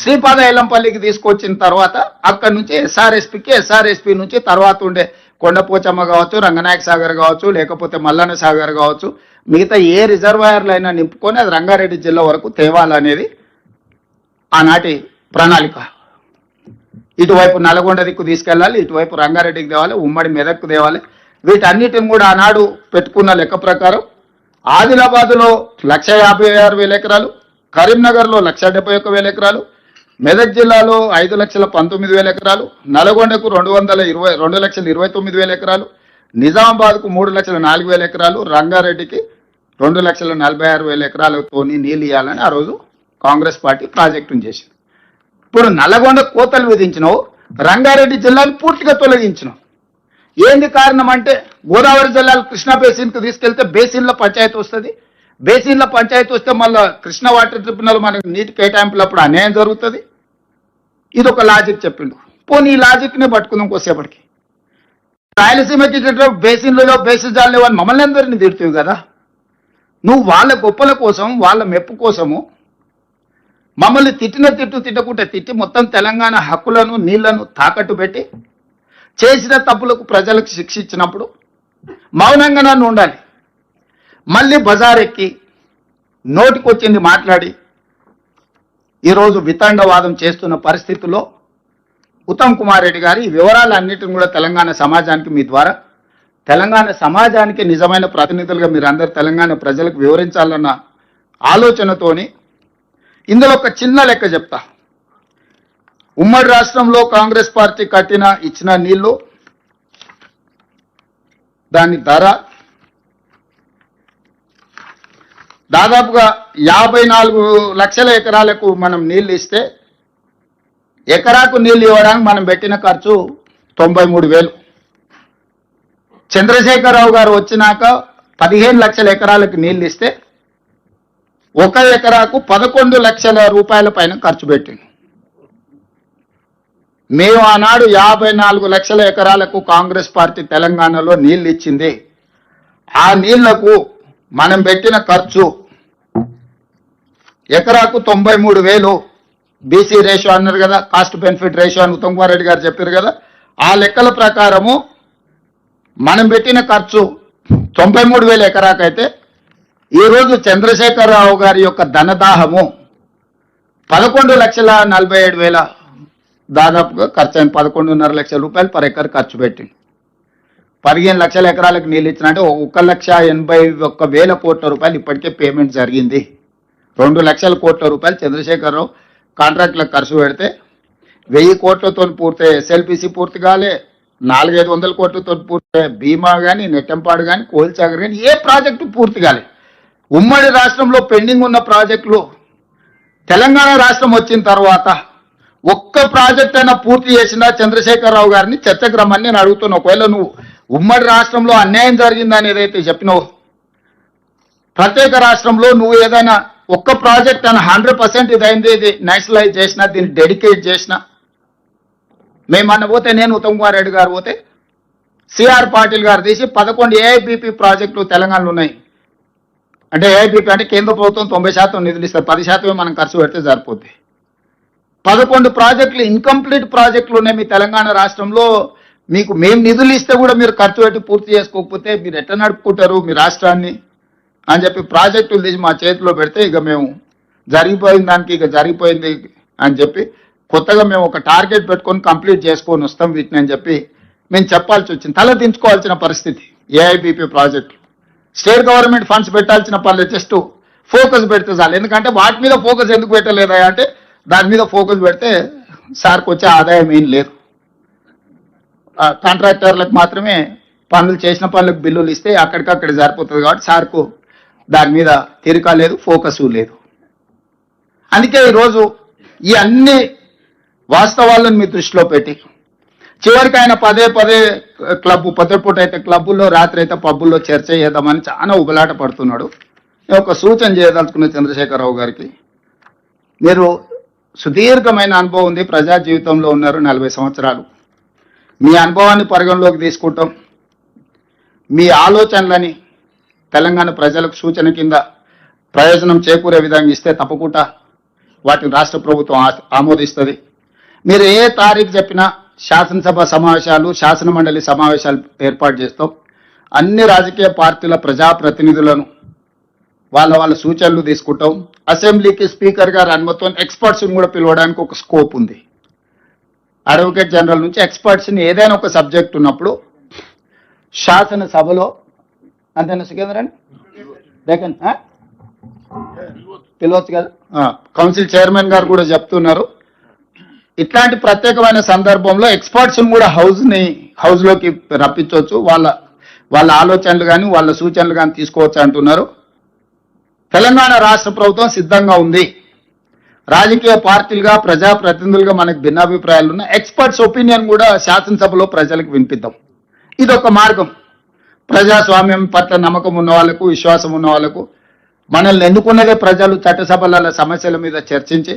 శ్రీపాద ఎల్లంపల్లికి తీసుకొచ్చిన తర్వాత అక్కడి నుంచి ఎస్ఆర్ఎస్పి నుంచి తర్వాత ఉండే కొండపోచమ్మ కావచ్చు, రంగనాయక సాగర్ కావచ్చు, లేకపోతే మల్లన్న సాగర్ కావచ్చు, మిగతా ఏ రిజర్వాయర్లు అయినా నింపుకొని అది రంగారెడ్డి జిల్లా వరకు తేవాలనేది ఆనాటి ప్రణాళిక. ఇటువైపు నల్గొండ దిక్కు తీసుకెళ్ళాలి, ఇటువైపు రంగారెడ్డికి తేవాలి, ఉమ్మడి మెదక్కు తేవాలి. వీటన్నిటిని కూడా ఆనాడు పెట్టుకున్న లెక్క ప్రకారం ఆదిలాబాద్లో 1,56,000 ఎకరాలు, కరీంనగర్లో 1,71,000 ఎకరాలు, మెదక్ జిల్లాలో 5,19,000 ఎకరాలు, నల్గొండకు 2,29,000 ఎకరాలు, నిజామాబాద్కు 3,04,000 ఎకరాలు, రంగారెడ్డికి 2,46,000 ఎకరాలతో నీళ్ళు ఇవ్వాలని ఆ రోజు కాంగ్రెస్ పార్టీ ప్రాజెక్టును చేసింది. ఇప్పుడు నల్లగొండ కోతలు విధించినావు, రంగారెడ్డి జిల్లాను పూర్తిగా తొలగించినావు. ఏంది కారణం అంటే గోదావరి జిల్లాలు కృష్ణా బేసిన్కు తీసుకెళ్తే బేసిన్లో పంచాయతీ వస్తుంది, బేసిన్లో పంచాయతీ వస్తే మళ్ళీ కృష్ణా వాటర్ ట్రిబ్యునల్ మనకు నీటి కేటాయింపులప్పుడు అన్యాయం జరుగుతుంది. ఇది ఒక లాజిక్ చెప్పిండు. పోనీ ఈ లాజిక్నే పట్టుకుందాం కోసేపటికి. రాయలసీమకి బేసిన్లలో బేసిజాలు లేవని మమ్మల్ని అందరినీ తిడుతుంది కదా. నువ్వు వాళ్ళ గొప్పల కోసం, వాళ్ళ మెప్పు కోసము మమ్మల్ని తిట్టకుంటే తిట్టి మొత్తం తెలంగాణ హక్కులను, నీళ్లను తాకట్టు పెట్టి చేసిన తప్పులకు ప్రజలకు శిక్ష ఇచ్చినప్పుడు మౌనంగా నన్ను ఉండాలి. మళ్ళీ బజారెక్కి నోటికొచ్చింది మాట్లాడి ఈరోజు వితండవాదం చేస్తున్న పరిస్థితుల్లో ఉత్తమ్ కుమార్ రెడ్డి గారు ఈ వివరాలన్నిటిని కూడా తెలంగాణ సమాజానికి, మీ ద్వారా తెలంగాణ సమాజానికి నిజమైన ప్రతినిధులుగా మీరు అందరు తెలంగాణ ప్రజలకు వివరించాలన్న ఆలోచనతోని ఇందులో ఒక చిన్న లెక్క చెప్తా. ఉమ్మడి రాష్ట్రంలో కాంగ్రెస్ పార్టీ ఇచ్చిన నీళ్లు, దాని ధర దాదాపుగా 54 లక్షల ఎకరాలకు మనం నీళ్లు ఇస్తే ఎకరాకు నీళ్లు ఇవ్వడానికి మనం పెట్టిన ఖర్చు 93,000. చంద్రశేఖరరావు గారు వచ్చినాక 15 లక్షల ఎకరాలకు నీళ్లు ఇస్తే 1 ఎకరాకు 11 లక్షల రూపాయల పైన ఖర్చు పెట్టింది. మేము ఆనాడు 54 లక్షల ఎకరాలకు కాంగ్రెస్ పార్టీ తెలంగాణలో నీళ్లు ఇచ్చింది. ఆ నీళ్లకు మనం పెట్టిన ఖర్చు ఎకరాకు 93,000. బీసీ రేషియో అన్నారు కదా, కాస్ట్ బెనిఫిట్ రేషియో అని ఉత్తమ్ కుమార్ రెడ్డి గారు చెప్పారు కదా. ఆ లెక్కల ప్రకారము మనం పెట్టిన ఖర్చు 93,000 ఎకరాకైతే ఈరోజు చంద్రశేఖరరావు గారి యొక్క ధనదాహము 11,47,000 దాదాపుగా ఖర్చు అయింది. 11.5 లక్షల రూపాయలు పర్ ఎకర్ ఖర్చు పెట్టింది. 15 లక్షల ఎకరాలకు నీళ్ళు ఇచ్చినట్టే 1,81,000 కోట్ల రూపాయలు ఇప్పటికే పేమెంట్ జరిగింది. 2 లక్షల కోట్ల రూపాయలు చంద్రశేఖరరావు కాంట్రాక్ట్లకు ఖర్చు పెడితే 1000 కోట్లతో పూర్తి ఎస్ఎల్పిసి పూర్తి కాలే, 400-500 కోట్లతో పూర్తి బీమా కానీ, నెట్టంపాడు కానీ, కోల్సాగర్ కానీ ఏ ప్రాజెక్టు పూర్తి కాలే. ఉమ్మడి రాష్ట్రంలో పెండింగ్ ఉన్న ప్రాజెక్టులు తెలంగాణ రాష్ట్రం వచ్చిన తర్వాత ఒక్క ప్రాజెక్ట్ అయినా పూర్తి చేసిన చంద్రశేఖరరావు గారిని చర్చకు రమ్మని నేను అడుగుతున్నా. ఒకవేళ నువ్వు ఉమ్మడి రాష్ట్రంలో అన్యాయం జరిగిందని ఏదైతే చెప్పినావు, ప్రత్యేక రాష్ట్రంలో నువ్వు ఏదైనా ఒక్క ప్రాజెక్ట్ అని 100% ఇదైంది, ఇది నేషనలైజ్ చేసిన, దీన్ని డెడికేట్ చేసిన. మేమన్న పోతే, నేను ఉత్తమ్ కుమార్ రెడ్డి గారు పోతే, సిఆర్ పాటిల్ గారు తీసి 11 ఏఐబిపి ప్రాజెక్టులు తెలంగాణలో ఉన్నాయి. అంటే ఏఐబిపి అంటే కేంద్ర ప్రభుత్వం 90% నిధులు ఇస్తారు, 10% మనం ఖర్చు పెడితే సరిపోద్ది. 11 ప్రాజెక్టులు ఇన్కంప్లీట్ ప్రాజెక్టులు ఉన్నాయి మీ తెలంగాణ రాష్ట్రంలో. మీకు మేము నిధులు ఇస్తే కూడా మీరు ఖర్చు పెట్టి పూర్తి చేసుకోకపోతే మీరు ఎట్లా నడుపుకుంటారు మీ రాష్ట్రాన్ని అని చెప్పి ప్రాజెక్టులు తీసి మా చేతిలో పెడితే, ఇక మేము జరిగిపోయిన దానికి ఇక జరిగిపోయింది అని చెప్పి కొత్తగా మేము ఒక టార్గెట్ పెట్టుకొని కంప్లీట్ చేసుకొని వస్తాం వీటిని అని చెప్పి మేము చెప్పాల్సి వచ్చింది. తల దించుకోవాల్సిన పరిస్థితి. ఏఐబిపి ప్రాజెక్టులు స్టేట్ గవర్నమెంట్ ఫండ్స్ పెట్టాల్సిన పనులు జస్ట్ ఫోకస్ పెడితే చాలు. ఎందుకంటే వాటి మీద ఫోకస్ ఎందుకు పెట్టలేదా అంటే, దాని మీద ఫోకస్ పెడితే సార్కి వచ్చే ఆదాయం ఏం లేదు. కాంట్రాక్టర్లకు మాత్రమే పనులు చేసిన పనులకు బిల్లులు ఇస్తే అక్కడికక్కడ సరిపోతుంది కాబట్టి సార్కు దాని మీద తీరిక లేదు, ఫోకస్ లేదు. అందుకే ఈరోజు ఈ అన్ని వాస్తవాలను మీ దృష్టిలో పెట్టి చివరికి ఆయన పదే క్లబ్, పొద్దుపూట అయితే క్లబ్బుల్లో, రాత్రి అయితే పబ్బుల్లో చర్చ చేద్దామని చాలా ఉబలాట పడుతున్నాడు. ఒక సూచన చేయదలుచుకున్న చంద్రశేఖరరావు గారికి, మీరు సుదీర్ఘమైన అనుభవం ఉంది, ప్రజా జీవితంలో ఉన్నారు, 40 సంవత్సరాలు. మీ అనుభవాన్ని పరిగణలోకి తీసుకుంటాం, మీ ఆలోచనలని తెలంగాణ ప్రజలకు సూచన కింద ప్రయోజనం చేకూరే విధంగా ఇస్తే తప్పకుండా వాటిని రాష్ట్ర ప్రభుత్వం ఆమోదిస్తుంది. మీరు ఏ తారీఖు చెప్పినా శాసనసభ సమావేశాలు, శాసన మండలి సమావేశాలు ఏర్పాటు చేస్తాం. అన్ని రాజకీయ పార్టీల ప్రజాప్రతినిధులను వాళ్ళ సూచనలు తీసుకుంటాం. అసెంబ్లీకి స్పీకర్ గారు అనుమతితో ఎక్స్పర్ట్స్ని కూడా పిలవడానికి ఒక స్కోప్ ఉంది. అడ్వకేట్ జనరల్ నుంచి ఎక్స్పర్ట్స్ని ఏదైనా ఒక సబ్జెక్ట్ ఉన్నప్పుడు శాసనసభలో అంతేనా సికేంద్రని పిలవచ్చు కదా. కౌన్సిల్ చైర్మన్ గారు కూడా చెప్తున్నారు, ఇట్లాంటి ప్రత్యేకమైన సందర్భంలో ఎక్స్పర్ట్స్ని కూడా హౌస్లోకి రప్పించవచ్చు, వాళ్ళ ఆలోచనలు కానీ వాళ్ళ సూచనలు కానీ తీసుకోవచ్చు అంటున్నారు. తెలంగాణ రాష్ట్ర ప్రభుత్వం సిద్ధంగా ఉంది. రాజకీయ పార్టీలుగా, ప్రజాప్రతినిధులుగా మనకు భిన్నాభిప్రాయాలు ఉన్న ఎక్స్పర్ట్స్ ఒపీనియన్ కూడా శాసనసభలో ప్రజలకు వినిపిద్దాం. ఇది ఒక మార్గం. ప్రజాస్వామ్యం పట్ల నమ్మకం ఉన్న వాళ్ళకు, విశ్వాసం ఉన్న వాళ్ళకు, మనల్ని ఎన్నుకున్నదే ప్రజలు, చట్టసభల సమస్యల మీద చర్చించి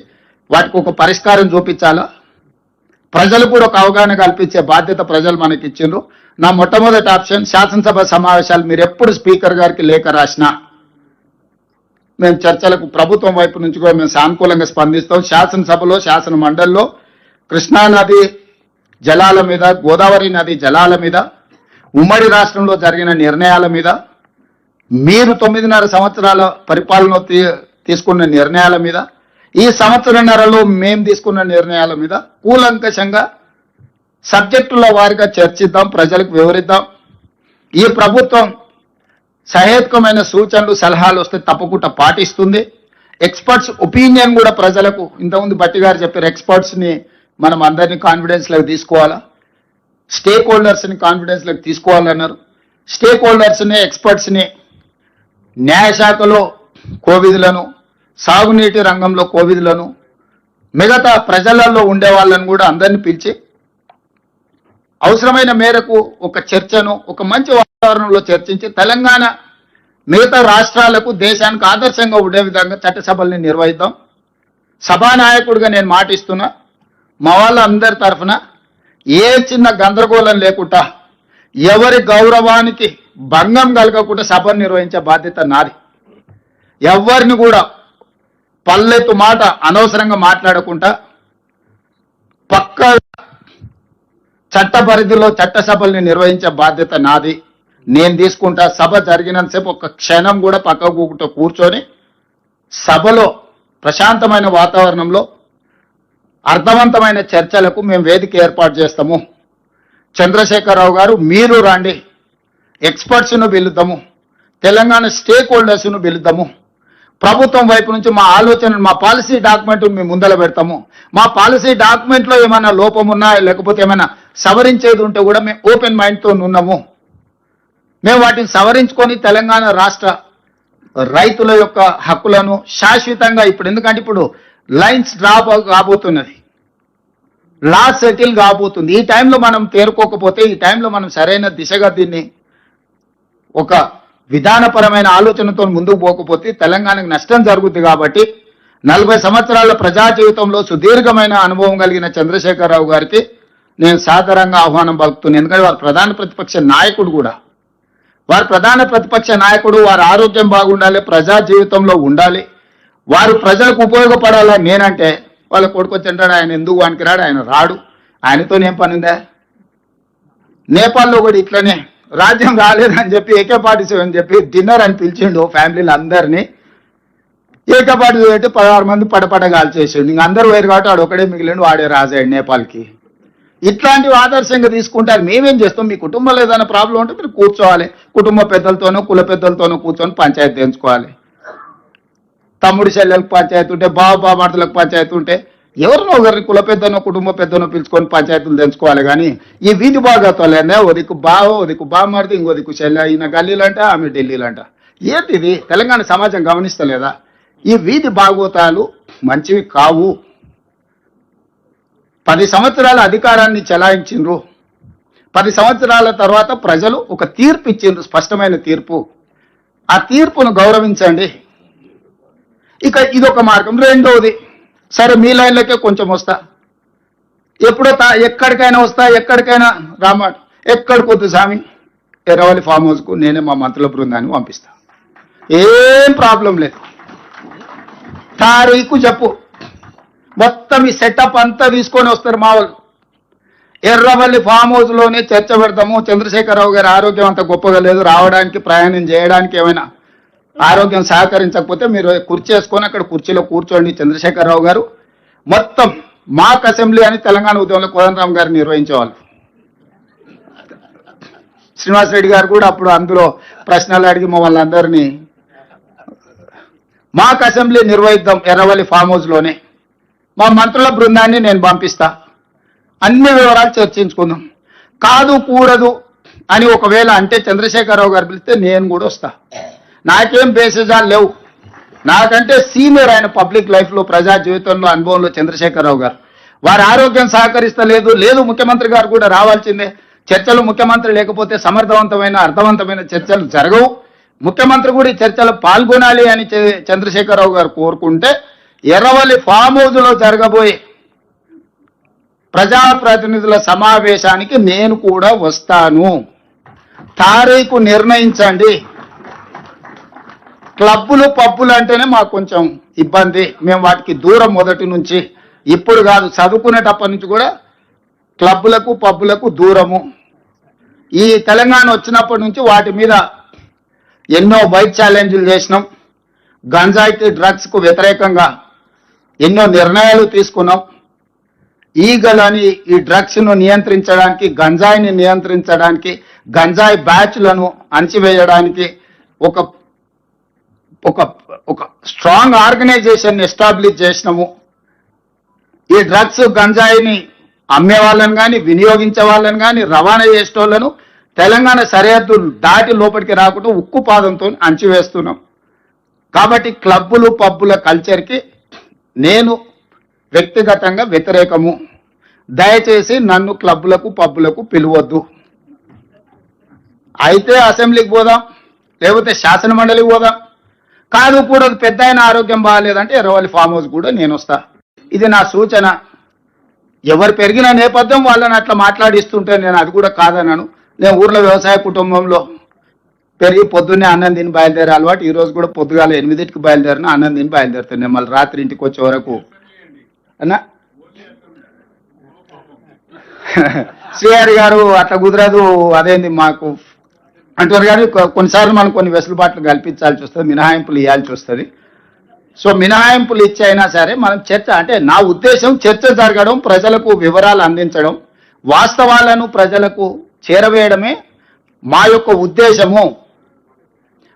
వాటికి ఒక పరిష్కారం చూపించాలా. ప్రజలు కూడా ఒక అవగాహన కల్పించే బాధ్యత ప్రజలు మనకి ఇచ్చిండ్రు. నా మొట్టమొదటి ఆప్షన్ శాసనసభ సమావేశాలు. మీరు ఎప్పుడు స్పీకర్ గారికి లేఖ రాసినా మేము చర్చలకు ప్రభుత్వం వైపు నుంచి కూడా మేము సానుకూలంగా స్పందిస్తాం. శాసనసభలో, శాసన మండలిలో కృష్ణానది జలాల మీద, గోదావరి నది జలాల మీద, ఉమ్మడి రాష్ట్రంలో జరిగిన నిర్ణయాల మీద, మీరు 9.5 సంవత్సరాల పరిపాలన తీసుకున్న నిర్ణయాల మీద, ఈ సంవత్సరన్నరలో మేము తీసుకున్న నిర్ణయాల మీద కూలంకషంగా సబ్జెక్టుల వారిగా చర్చిద్దాం, ప్రజలకు వివరిద్దాం. ఈ ప్రభుత్వం సహేతుకమైన సూచనలు, సలహాలు వస్తే తప్పకుండా పాటిస్తుంది. ఎక్స్పర్ట్స్ ఒపీనియన్ కూడా ప్రజలకు, ఇంతకుముందు భట్టి గారు చెప్పారు, ఎక్స్పర్ట్స్ని మనం అందరినీ కాన్ఫిడెన్స్లోకి తీసుకోవాలా, స్టేక్ హోల్డర్స్ని కాన్ఫిడెన్స్లోకి తీసుకోవాలన్నారు. స్టేక్ హోల్డర్స్ని, ఎక్స్పర్ట్స్ని, న్యాయశాఖలో కోవిధులను, సాగునీటి రంగంలో కోవిధులను, మిగతా ప్రజలలో ఉండే వాళ్ళని కూడా అందరినీ పిలిచి అవసరమైన మేరకు ఒక చర్చను ఒక మంచి వాతావరణంలో చర్చించి తెలంగాణ మిగతా రాష్ట్రాలకు, దేశానికి ఆదర్శంగా ఉండే విధంగా చట్టసభల్ని నిర్వహిద్దాం. సభానాయకుడిగా నేను మాటిస్తున్నా, మా వాళ్ళందరి తరఫున ఏ చిన్న గందరగోళం లేకుండా, ఎవరి గౌరవానికి భంగం కలగకుండా సభను నిర్వహించే బాధ్యత నాది. ఎవరిని కూడా పల్లెత్తు మాట అనవసరంగా మాట్లాడకుండా పక్క చట్ట పరిధిలో చట్టసభల్ని నిర్వహించే బాధ్యత నాది. నేను తీసుకుంటా. సభ జరిగినంతసేపు ఒక క్షణం కూడా పక్కకు కూర్చొని సభలో ప్రశాంతమైన వాతావరణంలో అర్థవంతమైన చర్చలకు మేము వేదిక ఏర్పాటు చేస్తాము. చంద్రశేఖరరావు గారు మీరు రండి, ఎక్స్పర్ట్స్ను పిలుద్దాము, తెలంగాణ స్టేక్ హోల్డర్స్ను పిలుద్దాము, ప్రభుత్వం వైపు నుంచి మా ఆలోచన, మా పాలసీ డాక్యుమెంట్ మేము ముందర పెడతాము. మా పాలసీ డాక్యుమెంట్లో ఏమైనా లోపం ఉన్నా, లేకపోతే ఏమైనా సవరించేది ఉంటే కూడా మేము ఓపెన్ మైండ్తో ఉన్నాము. మేము వాటిని సవరించుకొని తెలంగాణ రాష్ట్ర రైతుల యొక్క హక్కులను శాశ్వతంగా, ఎందుకంటే ఇప్పుడు లైన్స్ డ్రాప్ కాబోతున్నది, లా సెటిల్ కాబోతుంది. ఈ టైంలో మనం తేరుకోకపోతే, ఈ టైంలో మనం సరైన దిశగా దీన్ని ఒక విధానపరమైన ఆలోచనతో ముందుకు పోకపోతే తెలంగాణకు నష్టం జరుగుతుంది. కాబట్టి 40 సంవత్సరాల ప్రజా జీవితంలో సుదీర్ఘమైన అనుభవం కలిగిన చంద్రశేఖరరావు గారికి నేను సాదరంగా ఆహ్వానం పలుకుతున్నాను. ఎందుకంటే వారు ప్రధాన ప్రతిపక్ష నాయకుడు కూడా. వారు ప్రధాన ప్రతిపక్ష నాయకుడు, వారి ఆరోగ్యం బాగుండాలి, ప్రజా జీవితంలో ఉండాలి, వారు ప్రజలకు ఉపయోగపడాలని నేనంటే వాళ్ళ కొడుకు వచ్చంటాడు, ఆయన ఎందుకు వానికిరాడు, ఆయన రాడు, ఆయనతో ఏం పని ఉందా? నేపాల్లో కూడా ఇట్లనే రాజ్యం రాలేదని చెప్పి AK-47 అని చెప్పి డిన్నర్ అని పిలిచిండు ఫ్యామిలీలు అందరినీ. AK-47 పెట్టి 16 మంది పడపడగాలు చేసిండు. ఇంక అందరూ వేరు కాబట్టి వాడు ఒకడే మిగిలిండు, వాడే రాజాడు నేపాల్కి. ఇట్లాంటివి ఆదర్శంగా తీసుకుంటారు. మేమేం చేస్తాం? మీ కుటుంబంలో ఏదైనా ప్రాబ్లం ఉంటే మీరు కూర్చోవాలి, కుటుంబ పెద్దలతోనో కుల పెద్దలతోనో కూర్చొని పంచాయతీ తెంచుకోవాలి. తమ్ముడి చెల్లెలకు పంచాయతీ ఉంటే, బాబామర్దులకు పంచాయతీ ఉంటే ఎవరినో ఒకరిని కుల పెద్దనో కుటుంబ పెద్దనో పిలుచుకొని పంచాయతీలు తెంచుకోవాలి. కానీ ఈ వీధి బాగోతాలేనే ఓ దిక్కు బావ, ఓ దిక్కు బామర్ది, ఇంకో దిక్కు చెల్లె, ఈయన గల్లీలంట ఆమె ఢిల్లీలంట. ఏంటిది? తెలంగాణ సమాజం గమనిస్తలేదా? ఈ వీధి బాగోతాలు మంచివి కావు. 10 సంవత్సరాల అధికారాన్ని చెలాయించిండ్రు. 10 సంవత్సరాల తర్వాత ప్రజలు ఒక తీర్పు ఇచ్చిండ్రు, స్పష్టమైన తీర్పు. ఆ తీర్పును గౌరవించండి. ఇక ఇదొక మార్గం. రెండవది, సరే మీ లైన్లకే కొంచెం వస్తా, ఎప్పుడో ఎక్కడికైనా వస్తా, ఎక్కడికైనా రామాట, ఎక్కడికొద్దు స్వామి, ఎర్రవల్లి ఫామ్ హౌస్కు నేనే మా మంత్రుల బృందాన్ని పంపిస్తా, ఏం ప్రాబ్లం లేదు. తారీఖు చెప్పు, మొత్తం ఈ సెటప్ అంతా తీసుకొని వస్తారు మా వాళ్ళు. ఎర్రవల్లి ఫామ్ హౌస్లోనే చర్చ పెడతాము. చంద్రశేఖరరావు గారి ఆరోగ్యం అంత గొప్పగా లేదు, రావడానికి ప్రయాణం చేయడానికి ఏమైనా ఆరోగ్యం సహకరించకపోతే మీరు కుర్చీ వేసుకొని అక్కడ కుర్చీలో కూర్చోండి. చంద్రశేఖరరావు గారు మొత్తం మాక్ అసెంబ్లీ అని తెలంగాణ ఉద్యమంలో కోదండరామ్ గారు నిర్వహించేవాళ్ళు. శ్రీనివాసరెడ్డి గారు కూడా అప్పుడు అందులో ప్రశ్నలు అడిగి మమ్మల్ని అందరినీ మాక్ అసెంబ్లీ నిర్వహిద్దాం ఎర్రవల్లి ఫామ్ హౌస్లోనే, మా మంత్రుల బృందాన్ని నేను పంపిస్తా, అన్ని వివరాలు చర్చించుకుందాం. కాదు కూడదు అని ఒకవేళ అంటే చంద్రశేఖరరావు గారు పిలిస్తే నేను కూడా వస్తా. నాకేం బేసిజాలు లేవు. నాకంటే సీనియర్ ఆయన పబ్లిక్ లైఫ్లో, ప్రజా జీవితంలో, అనుభవంలో చంద్రశేఖరరావు గారు. వారి ఆరోగ్యం సహకరిస్తలేదు, లేదు ముఖ్యమంత్రి గారు కూడా రావాల్సిందే. చర్చలు ముఖ్యమంత్రి లేకపోతే సమర్థవంతమైన అర్థవంతమైన చర్చలు జరగవు. ముఖ్యమంత్రి కూడా ఈ చర్చలు పాల్గొనాలి అని చంద్రశేఖరరావు గారు కోరుకుంటే ఎర్రవల్లి ఫామ్ హౌస్లో జరగబోయే ప్రజాప్రతినిధుల సమావేశానికి నేను కూడా వస్తాను. తారీఖు నిర్ణయించండి. క్లబ్బులు పబ్బులు అంటేనే మాకు కొంచెం ఇబ్బంది, మేము వాటికి దూరం మొదటి నుంచి. ఇప్పుడు కాదు, చదువుకునేటప్పటి నుంచి కూడా క్లబ్బులకు పబ్బులకు దూరము. ఈ తెలంగాణ వచ్చినప్పటి నుంచి వాటి మీద ఎన్నో బైక్ ఛాలెంజ్లు చేసినాం. గంజాయికి డ్రగ్స్కు వ్యతిరేకంగా ఎన్నో నిర్ణయాలు తీసుకున్నాం. ఈగలని ఈ డ్రగ్స్ను నియంత్రించడానికి, గంజాయిని నియంత్రించడానికి, గంజాయి బ్యాచ్లను అణచివేయడానికి ఒక ఒక ఒక స్ట్రాంగ్ ఆర్గనైజేషన్ ఎస్టాబ్లిష్ చేసినాము. ఈ డ్రగ్స్ గంజాయిని అమ్మే వాళ్ళని కానీ, వినియోగించే వాళ్ళని కానీ, రవాణా చేసే వాళ్ళను తెలంగాణ సరిహద్దులు దాటి లోపలికి రాకుండా ఉక్కు పాదంతో అణచివేస్తున్నాం. కాబట్టి క్లబ్బులు పబ్బుల కల్చర్కి నేను వ్యక్తిగతంగా వ్యతిరేకము. దయచేసి నన్ను క్లబ్బులకు పబ్బులకు పిలవద్దు. అయితే అసెంబ్లీకి పోదాం, లేకపోతే శాసన మండలికి పోదాం. కాదు కూడా పెద్ద ఆయన ఆరోగ్యం బాగాలేదంటే ఎర్రవల్లి ఫామ్ హౌస్ కూడా నేను వస్తా. ఇది నా సూచన. ఎవరు పెరిగిన నేపథ్యం వాళ్ళని అట్లా మాట్లాడిస్తుంటే నేను అది కూడా కాదన్నాను. నేను ఊర్లో వ్యవసాయ కుటుంబంలో పెరిగి పొద్దున్నే అన్నం తిని బయలుదేరే అలవాటు. ఈరోజు కూడా పొద్దుగాల 8కి బయలుదేరిన అన్నం తిని బయలుదేరుతాను. నేను మళ్ళీ రాత్రి ఇంటికి వచ్చే వరకు అన్నా శ్రీహరి గారు అట్లా కుదరదు, అదేంది మాకు అంటారు. కానీ కొన్నిసార్లు మనం కొన్ని వెసులుబాట్లు కల్పించాల్సి వస్తుంది, మినహాయింపులు ఇవ్వాల్సి వస్తుంది. సో మినహాయింపులు ఇచ్చైనా సరే మనం చర్చ, అంటే నా ఉద్దేశం చర్చ జరగడం, ప్రజలకు వివరాలు అందించడం, వాస్తవాలను ప్రజలకు చేరవేయడమే మా యొక్క ఉద్దేశము.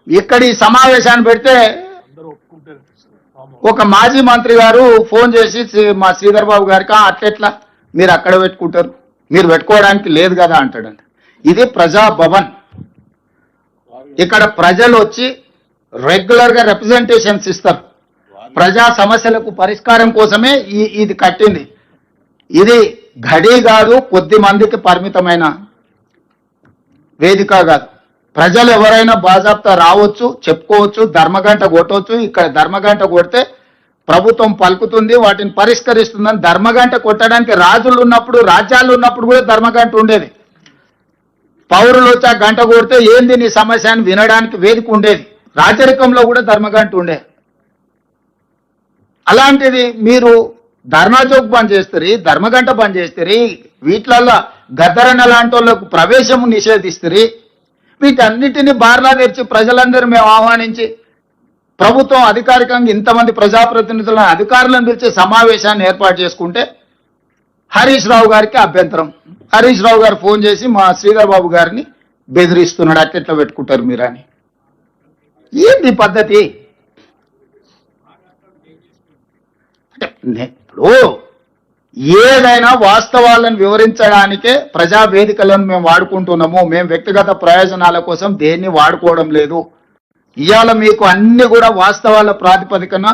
ఇక్కడ ఈ సమావేశాన్ని పెడితే ఒక మాజీ మంత్రి గారు ఫోన్ చేసి మా శ్రీధర్ బాబు గారికి అట్లెట్లా మీరు అక్కడ పెట్టుకుంటారు, మీరు పెట్టుకోవడానికి లేదు కదా అంటాడంట. ఇది ప్రజాభవన్. ఇక్కడ ప్రజలు వచ్చి రెగ్యులర్గా రిప్రజెంటేషన్స్ ఇస్తారు. ప్రజా సమస్యలకు పరిష్కారం కోసమే ఇది కట్టింది. ఇది ఘడి కాదు, కొద్ది మందికి పరిమితమైన వేదిక కాదు. ప్రజలు ఎవరైనా బాజాప్తా రావచ్చు, చెప్పుకోవచ్చు, ధర్మగంట కొట్టవచ్చు. ఇక్కడ ధర్మగంట కొడితే ప్రభుత్వం పలుకుతుంది, వాటిని పరిష్కరిస్తుందని. ధర్మగంట కొట్టడానికి రాజులు ఉన్నప్పుడు, రాజ్యాలు ఉన్నప్పుడు కూడా ధర్మగంట ఉండేది. పౌరులు వచ్చి ఆ గంట కొడితే ఏంది నీ సమస్య అని వినడానికి వేదిక ఉండేది. రాజరికంలో కూడా ధర్మగంట ఉండేది. అలాంటిది మీరు ధర్నా చౌక్ బంద్ చేస్తారు, ధర్మగంట బంద్ చేస్తారు, వీటిలల్లో గద్దరన్న లాంటి వాళ్ళకు ప్రవేశం నిషేధిస్తారు. వీటన్నిటిని బార్లా తెరిచి ప్రజలందరూ మేము ఆహ్వానించి ప్రభుత్వం అధికారికంగా ఇంతమంది ప్రజాప్రతినిధులను, అధికారులను పిలిచి సమావేశాన్ని ఏర్పాటు చేసుకుంటే హరీష్ రావు గారికి అభ్యంతరం. హరీష్ రావు గారు ఫోన్ చేసి మా శ్రీధర్ బాబు గారిని బెదిరిస్తున్నాడు, అట్లా పెట్టుకుంటారు మీరని. ఏంటి పద్ధతి? అంటే ఇప్పుడు ఏదైనా వాస్తవాలను వివరించడానికే ప్రజా వేదికలను మేము వాడుకుంటున్నాము. మేము వ్యక్తిగత ప్రయోజనాల కోసం దేన్ని వాడుకోవడం లేదు. ఇవాళ మీకు అన్ని కూడా వాస్తవాల ప్రాతిపదికన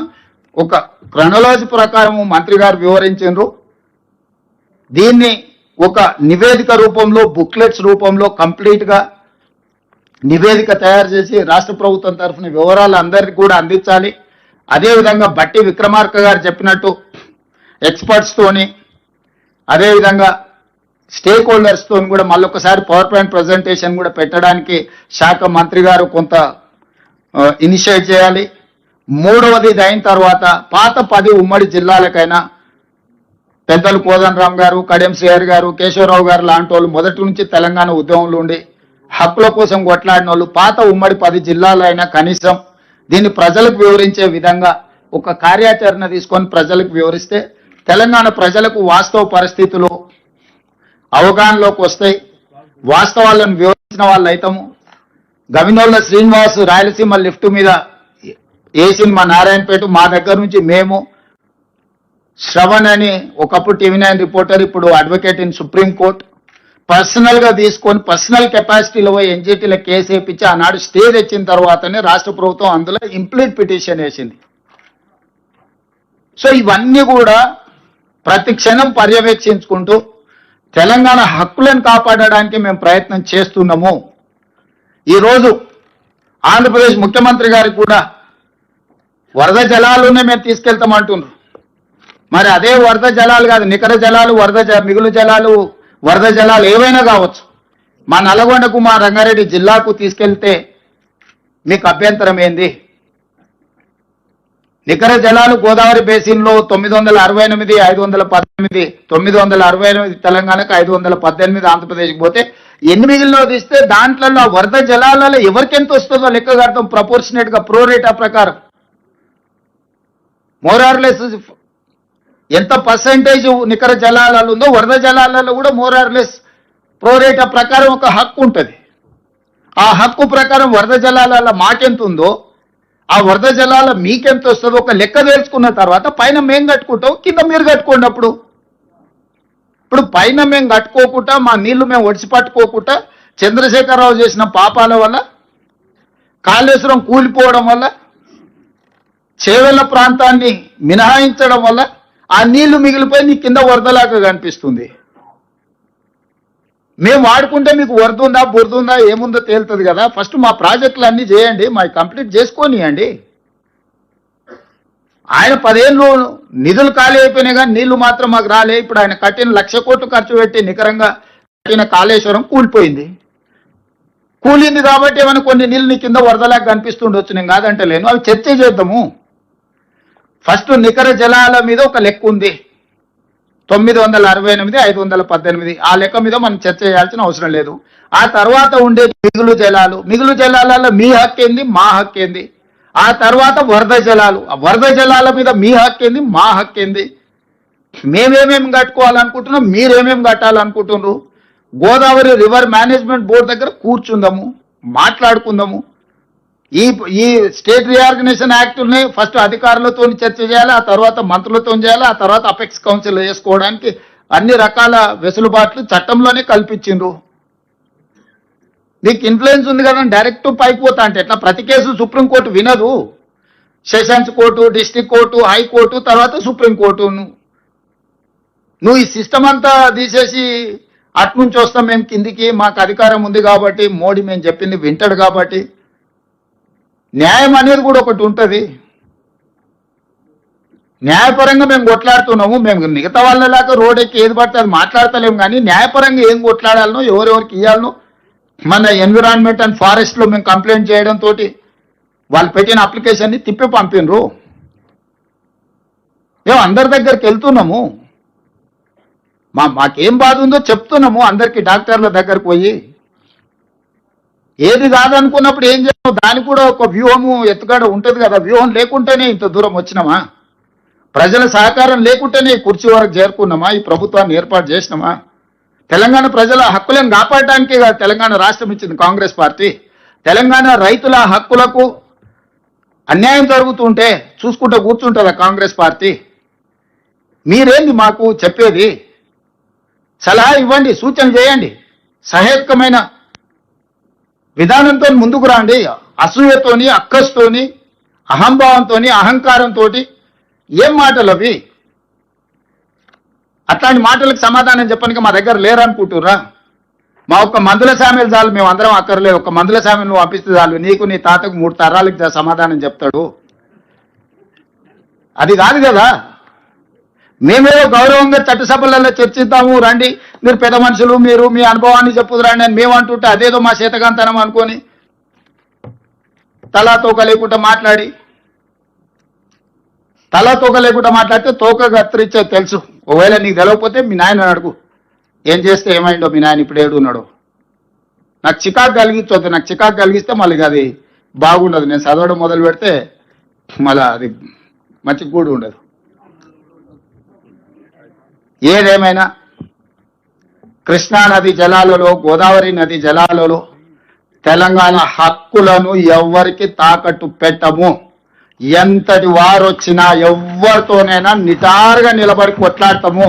ఒక క్రొనాలజీ ప్రకారం మంత్రి గారు వివరించారు. దీన్ని ఒక నివేదిక రూపంలో, బుక్లెట్స్ రూపంలో కంప్లీట్గా నివేదిక తయారు చేసి రాష్ట్ర ప్రభుత్వం తరఫున వివరాలు అందరికీ కూడా అందించాలి. అదేవిధంగా బట్టి విక్రమార్క గారు చెప్పినట్టు ఎక్స్పర్ట్స్తోని, అదేవిధంగా స్టేక్ హోల్డర్స్తో కూడా మళ్ళొకసారి పవర్ పాయింట్ ప్రజెంటేషన్ కూడా పెట్టడానికి శాఖ మంత్రి గారు కొంత ఇనిషియేట్ చేయాలి. మూడవది ఇది అయిన తర్వాత పాత 10 ఉమ్మడి జిల్లాలకైనా పెద్దలు కోదండరామ్ గారు, కడియం శ్రీహరి గారు, కేశవరావు గారు లాంటి వాళ్ళు మొదటి నుంచి తెలంగాణ ఉద్యమంలో ఉండి హక్కుల కోసం కొట్లాడిన వాళ్ళు పాత ఉమ్మడి 10 జిల్లాలైనా కనీసం దీన్ని ప్రజలకు వివరించే విధంగా ఒక కార్యాచరణ తీసుకొని ప్రజలకు వివరిస్తే తెలంగాణ ప్రజలకు వాస్తవ పరిస్థితులు అవగాహనలోకి వస్తాయి. వాస్తవాలను వివరించిన వాళ్ళు అయితాము. గవినోళ్ళ శ్రీనివాస్ రాయలసీమ లిఫ్ట్ మీద వేసిన మా నారాయణపేట, మా దగ్గర నుంచి మేము శ్రవణ్ అని ఒకప్పుడు TV9 రిపోర్టర్, ఇప్పుడు అడ్వకేట్ ఇన్ సుప్రీం కోర్ట్, పర్సనల్గా తీసుకొని పర్సనల్ కెపాసిటీలో పోయి ఎన్జిటీలో కేసు వేయించి ఆనాడు స్టే తెచ్చిన తర్వాతనే రాష్ట్ర ప్రభుత్వం అందులో ఇంప్లీట్ పిటిషన్ వేసింది. సో ఇవన్నీ కూడా ప్రతి క్షణం పర్యవేక్షించుకుంటూ తెలంగాణ హక్కులను కాపాడడానికి మేము ప్రయత్నం చేస్తున్నాము. ఈరోజు ఆంధ్రప్రదేశ్ ముఖ్యమంత్రి గారికి కూడా వరద జలాలునే మేము తీసుకెళ్తామంటున్నారు. మరి అదే వరద జలాలు కాదు, నికర జలాలు, మిగులు జలాలు, వరద జలాలు ఏవైనా కావచ్చు. మా నల్గొండకు, మా రంగారెడ్డి జిల్లాకు తీసుకెళ్తే మీకు అభ్యంతరం ఏంది? నికర జలాలు గోదావరి బేసిన్లో 968, 518, 968 తెలంగాణకు, 518 ఆంధ్రప్రదేశ్కి పోతే ఎన్ని మిగిలినో తీస్తే దాంట్లో వరద జలాలలో ఎవరికి ఎంత వస్తుందో లెక్క కడతాం ప్రపోర్షనేట్గా, ప్రోరేటా ప్రకారం. మోరార్లెస్ ఎంత పర్సెంటేజ్ నికర జలాలలో ఉందో వరద జలాలలో కూడా మోరార్లెస్ ప్రోరేటా ప్రకారం ఒక హక్కు ఉంటుంది. ఆ హక్కు ప్రకారం వరద జలాలలో మాకెంత ఉందో ఆ వరద జలాల మీకెంత వస్తుందో ఒక లెక్క తెలుసుకున్న తర్వాత పైన మేము కట్టుకుంటాం, కింద మీరు కట్టుకున్నప్పుడు. ఇప్పుడు పైన మేము కట్టుకోకుండా, మా నీళ్లు మేము ఒడిసి పట్టుకోకుండా, చంద్రశేఖరరావు చేసిన పాపాల వల్ల, కాళేశ్వరం కూలిపోవడం వల్ల, చేవెళ్ల ప్రాంతాన్ని మినహాయించడం వల్ల ఆ నీళ్లు మిగిలిపోయి నీ కింద వరదలాగా కనిపిస్తుంది. మేము వాడుకుంటే మీకు వరద ఉందా, బురద ఉందా, ఏముందో తేలుతుంది కదా. ఫస్ట్ మా ప్రాజెక్టులు అన్నీ చేయండి, మా కంప్లీట్ చేసుకోనియండి. ఆయన 10 ఏళ్ళు నిధులు ఖాళీ అయిపోయినాయి కానీ నీళ్లు మాత్రం మాకు రాలే. ఇప్పుడు ఆయన కట్టిన 1,00,000 కోట్లు ఖర్చు పెట్టి నికరంగా కట్టిన కాళేశ్వరం కూలిపోయింది. కూలింది కాబట్టి ఏమైనా కొన్ని నీళ్ళు నీ కింద వరదలాగా కనిపిస్తుండొచ్చు, నేను కాదంటే లేను. అవి చర్చ చేద్దాము. ఫస్ట్ నికర జలాల మీద ఒక లెక్క ఉంది, 968, 518. ఆ లెక్క మీద మనం చర్చ చేయాల్సిన అవసరం లేదు. ఆ తర్వాత ఉండే మిగులు జలాలు, మిగులు జలాలలో మీ హక్కు ఏంది, మా హక్కు ఏంది. ఆ తర్వాత వరద జలాలు, ఆ వరద జలాల మీద మీ హక్కు ఏంది, మా హక్కు ఏంది. మేమేమేమి కట్టుకోవాలనుకుంటున్నాం, మీరేమేమి కట్టాలనుకుంటున్నారు. గోదావరి రివర్ మేనేజ్మెంట్ బోర్డు దగ్గర కూర్చుందాము, మాట్లాడుకుందాము. ఈ స్టేట్ రీఆర్గనైజేషన్ యాక్ట్ని ఫస్ట్ అధికారులతో చర్చ చేయాలి, ఆ తర్వాత మంత్రులతో చేయాలి, ఆ తర్వాత అపెక్స్ కౌన్సిల్ చేసుకోవడానికి అన్ని రకాల వెసులుబాట్లు చట్టంలోనే కల్పించిండ్రు. మీకు ఇన్ఫ్లుయెన్స్ ఉంది కదా, డైరెక్ట్ పైకి పోతా అంటే ఎట్లా? ప్రతి కేసు సుప్రీంకోర్టు వినదు. Sessions court, district court, high court, తర్వాత సుప్రీంకోర్టు. నువ్వు ఈ సిస్టమ్ అంతా తీసేసి అట్నుంచి వస్తాం మేము కిందికి, మాకు అధికారం ఉంది కాబట్టి, మోడీ మేము చెప్పింది వింటాడు కాబట్టి. న్యాయం అనేది కూడా ఒకటి ఉంటుంది. న్యాయపరంగా మేము కొట్లాడుతున్నాము. మేము మిగతా వాళ్ళలాగా రోడ్ ఎక్కి ఏది పడితే అది మాట్లాడతలేము, కానీ న్యాయపరంగా ఏం కొట్లాడాలనో, ఎవరెవరికి ఇవ్వాలనో, మన ఎన్విరాన్మెంట్ అండ్ ఫారెస్ట్లో మేము కంప్లైంట్ చేయడంతో వాళ్ళు పెట్టిన అప్లికేషన్ని తిప్పి పంపినరు. మేము అందరి దగ్గరికి వెళ్తున్నాము. మాకేం బాధ ఉందో చెప్తున్నాము అందరికి, డాక్టర్ల దగ్గరకు పోయి. ఏది కాదనుకున్నప్పుడు ఏం చేస్తాం, దానికి కూడా ఒక వ్యూహము ఎత్తుగడ ఉంటుంది కదా. వ్యూహం లేకుంటేనే ఇంత దూరం వచ్చినామా? ప్రజల సహకారం లేకుంటేనే కుర్చీ వరకు చేరుకున్నామా? ఈ ప్రభుత్వాన్ని ఏర్పాటు చేసినామా? తెలంగాణ ప్రజల హక్కులను కాపాడటానికే కదా తెలంగాణ రాష్ట్రం ఇచ్చింది కాంగ్రెస్ పార్టీ. తెలంగాణ రైతుల హక్కులకు అన్యాయం జరుగుతుంటే చూసుకుంటూ కూర్చుంటుందా కాంగ్రెస్ పార్టీ? మీరేంది మాకు చెప్పేది? సలహా ఇవ్వండి, సూచన చేయండి, సహేతుకమైన విధానంతో ముందుకు రండి. అసూయతోని, అక్కస్తోని, అహంభావంతో, అహంకారంతో ఏం మాటలు అవి? అట్లాంటి మాటలకు సమాధానం చెప్పడానికి మా దగ్గర లేరనుకుంటుర్రా? మా ఒక్క మందుల సామెలు చాలు, మేము అందరం అక్కర్లేదు. ఒక మందుల సామెలు నువ్వు పంపిస్తే చాలు, నీకు నీ తాతకు 3 తరాలకు సమాధానం చెప్తాడు. అది కాదు కదా. మేమేదో గౌరవంగా చట్టసభలలో చర్చిద్దాము, రండి మీరు పెద్ద మనుషులు, మీరు మీ అనుభవాన్ని చెప్పుదు రండి అని మేము అంటుంటే అదేదో మా చేతకాంతనం అనుకొని తలా తోక లేకుండా మాట్లాడితే తోక కత్తిరించే తెలుసు. ఒకవేళ నీకు తెలవకపోతే మీ నాయన అడుగు, ఏం చేస్తే ఏమైందో మీ నాయన ఇప్పుడు ఏడున్నాడు. నాకు చికాకు కలిగించొద్దు. నాకు చికాకు కలిగిస్తే మళ్ళీ అది బాగుండదు. నేను చదవడం మొదలు పెడితే మళ్ళీ అది మంచి కూడా ఉండదు. ఏదేమైనా కృష్ణా నది జలాలలో, గోదావరి నది జలాలలో తెలంగాణ హక్కులను ఎవ్వరికి తాకట్టు పెట్టము. ఎంతటి వారు వచ్చినా ఎవరితోనైనా నిటారుగా నిలబడి కొట్లాడతాము.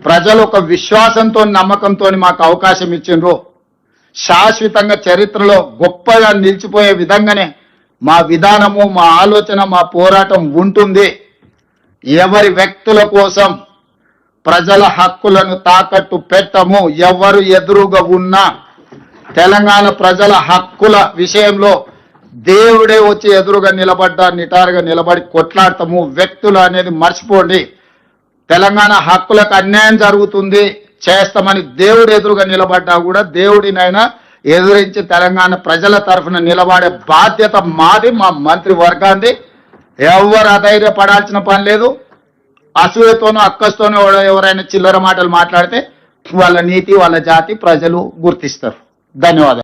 ప్రజలు ఒక విశ్వాసంతో, నమ్మకంతో మాకు అవకాశం ఇచ్చిండ్రు. శాశ్వతంగా చరిత్రలో గొప్పగా నిలిచిపోయే విధంగానే మా విధానము, మా ఆలోచన, మా పోరాటం ఉంటుంది. ఎవరి వ్యక్తుల కోసం ప్రజల హక్కులను తాకట్టు పెట్టము. ఎవరు ఎదురుగా ఉన్నా తెలంగాణ ప్రజల హక్కుల విషయంలో దేవుడే వచ్చి ఎదురుగా నిలబడ్డా, నిటారుగా నిలబడి కొట్లాడతాము. వ్యక్తులు అనేది మర్చిపోండి. తెలంగాణ హక్కులకు అన్యాయం జరుగుతుంది చేస్తామని దేవుడు ఎదురుగా నిలబడ్డా కూడా దేవుడినైనా ఎదురించి తెలంగాణ ప్రజల తరఫున నిలబడే బాధ్యత మాది, మా మంత్రి వర్గాన్ని. ఎవరు అధైర్యపడాల్సిన పని లేదు. అసూయతోనూ, అక్కస్తోనూ ఎవరైనా చిల్లర మాటలు మాట్లాడితే వాళ్ళ నీతి, వాళ్ళ జాతి ప్రజలు గుర్తిస్తారు. ధన్యవాదాలు.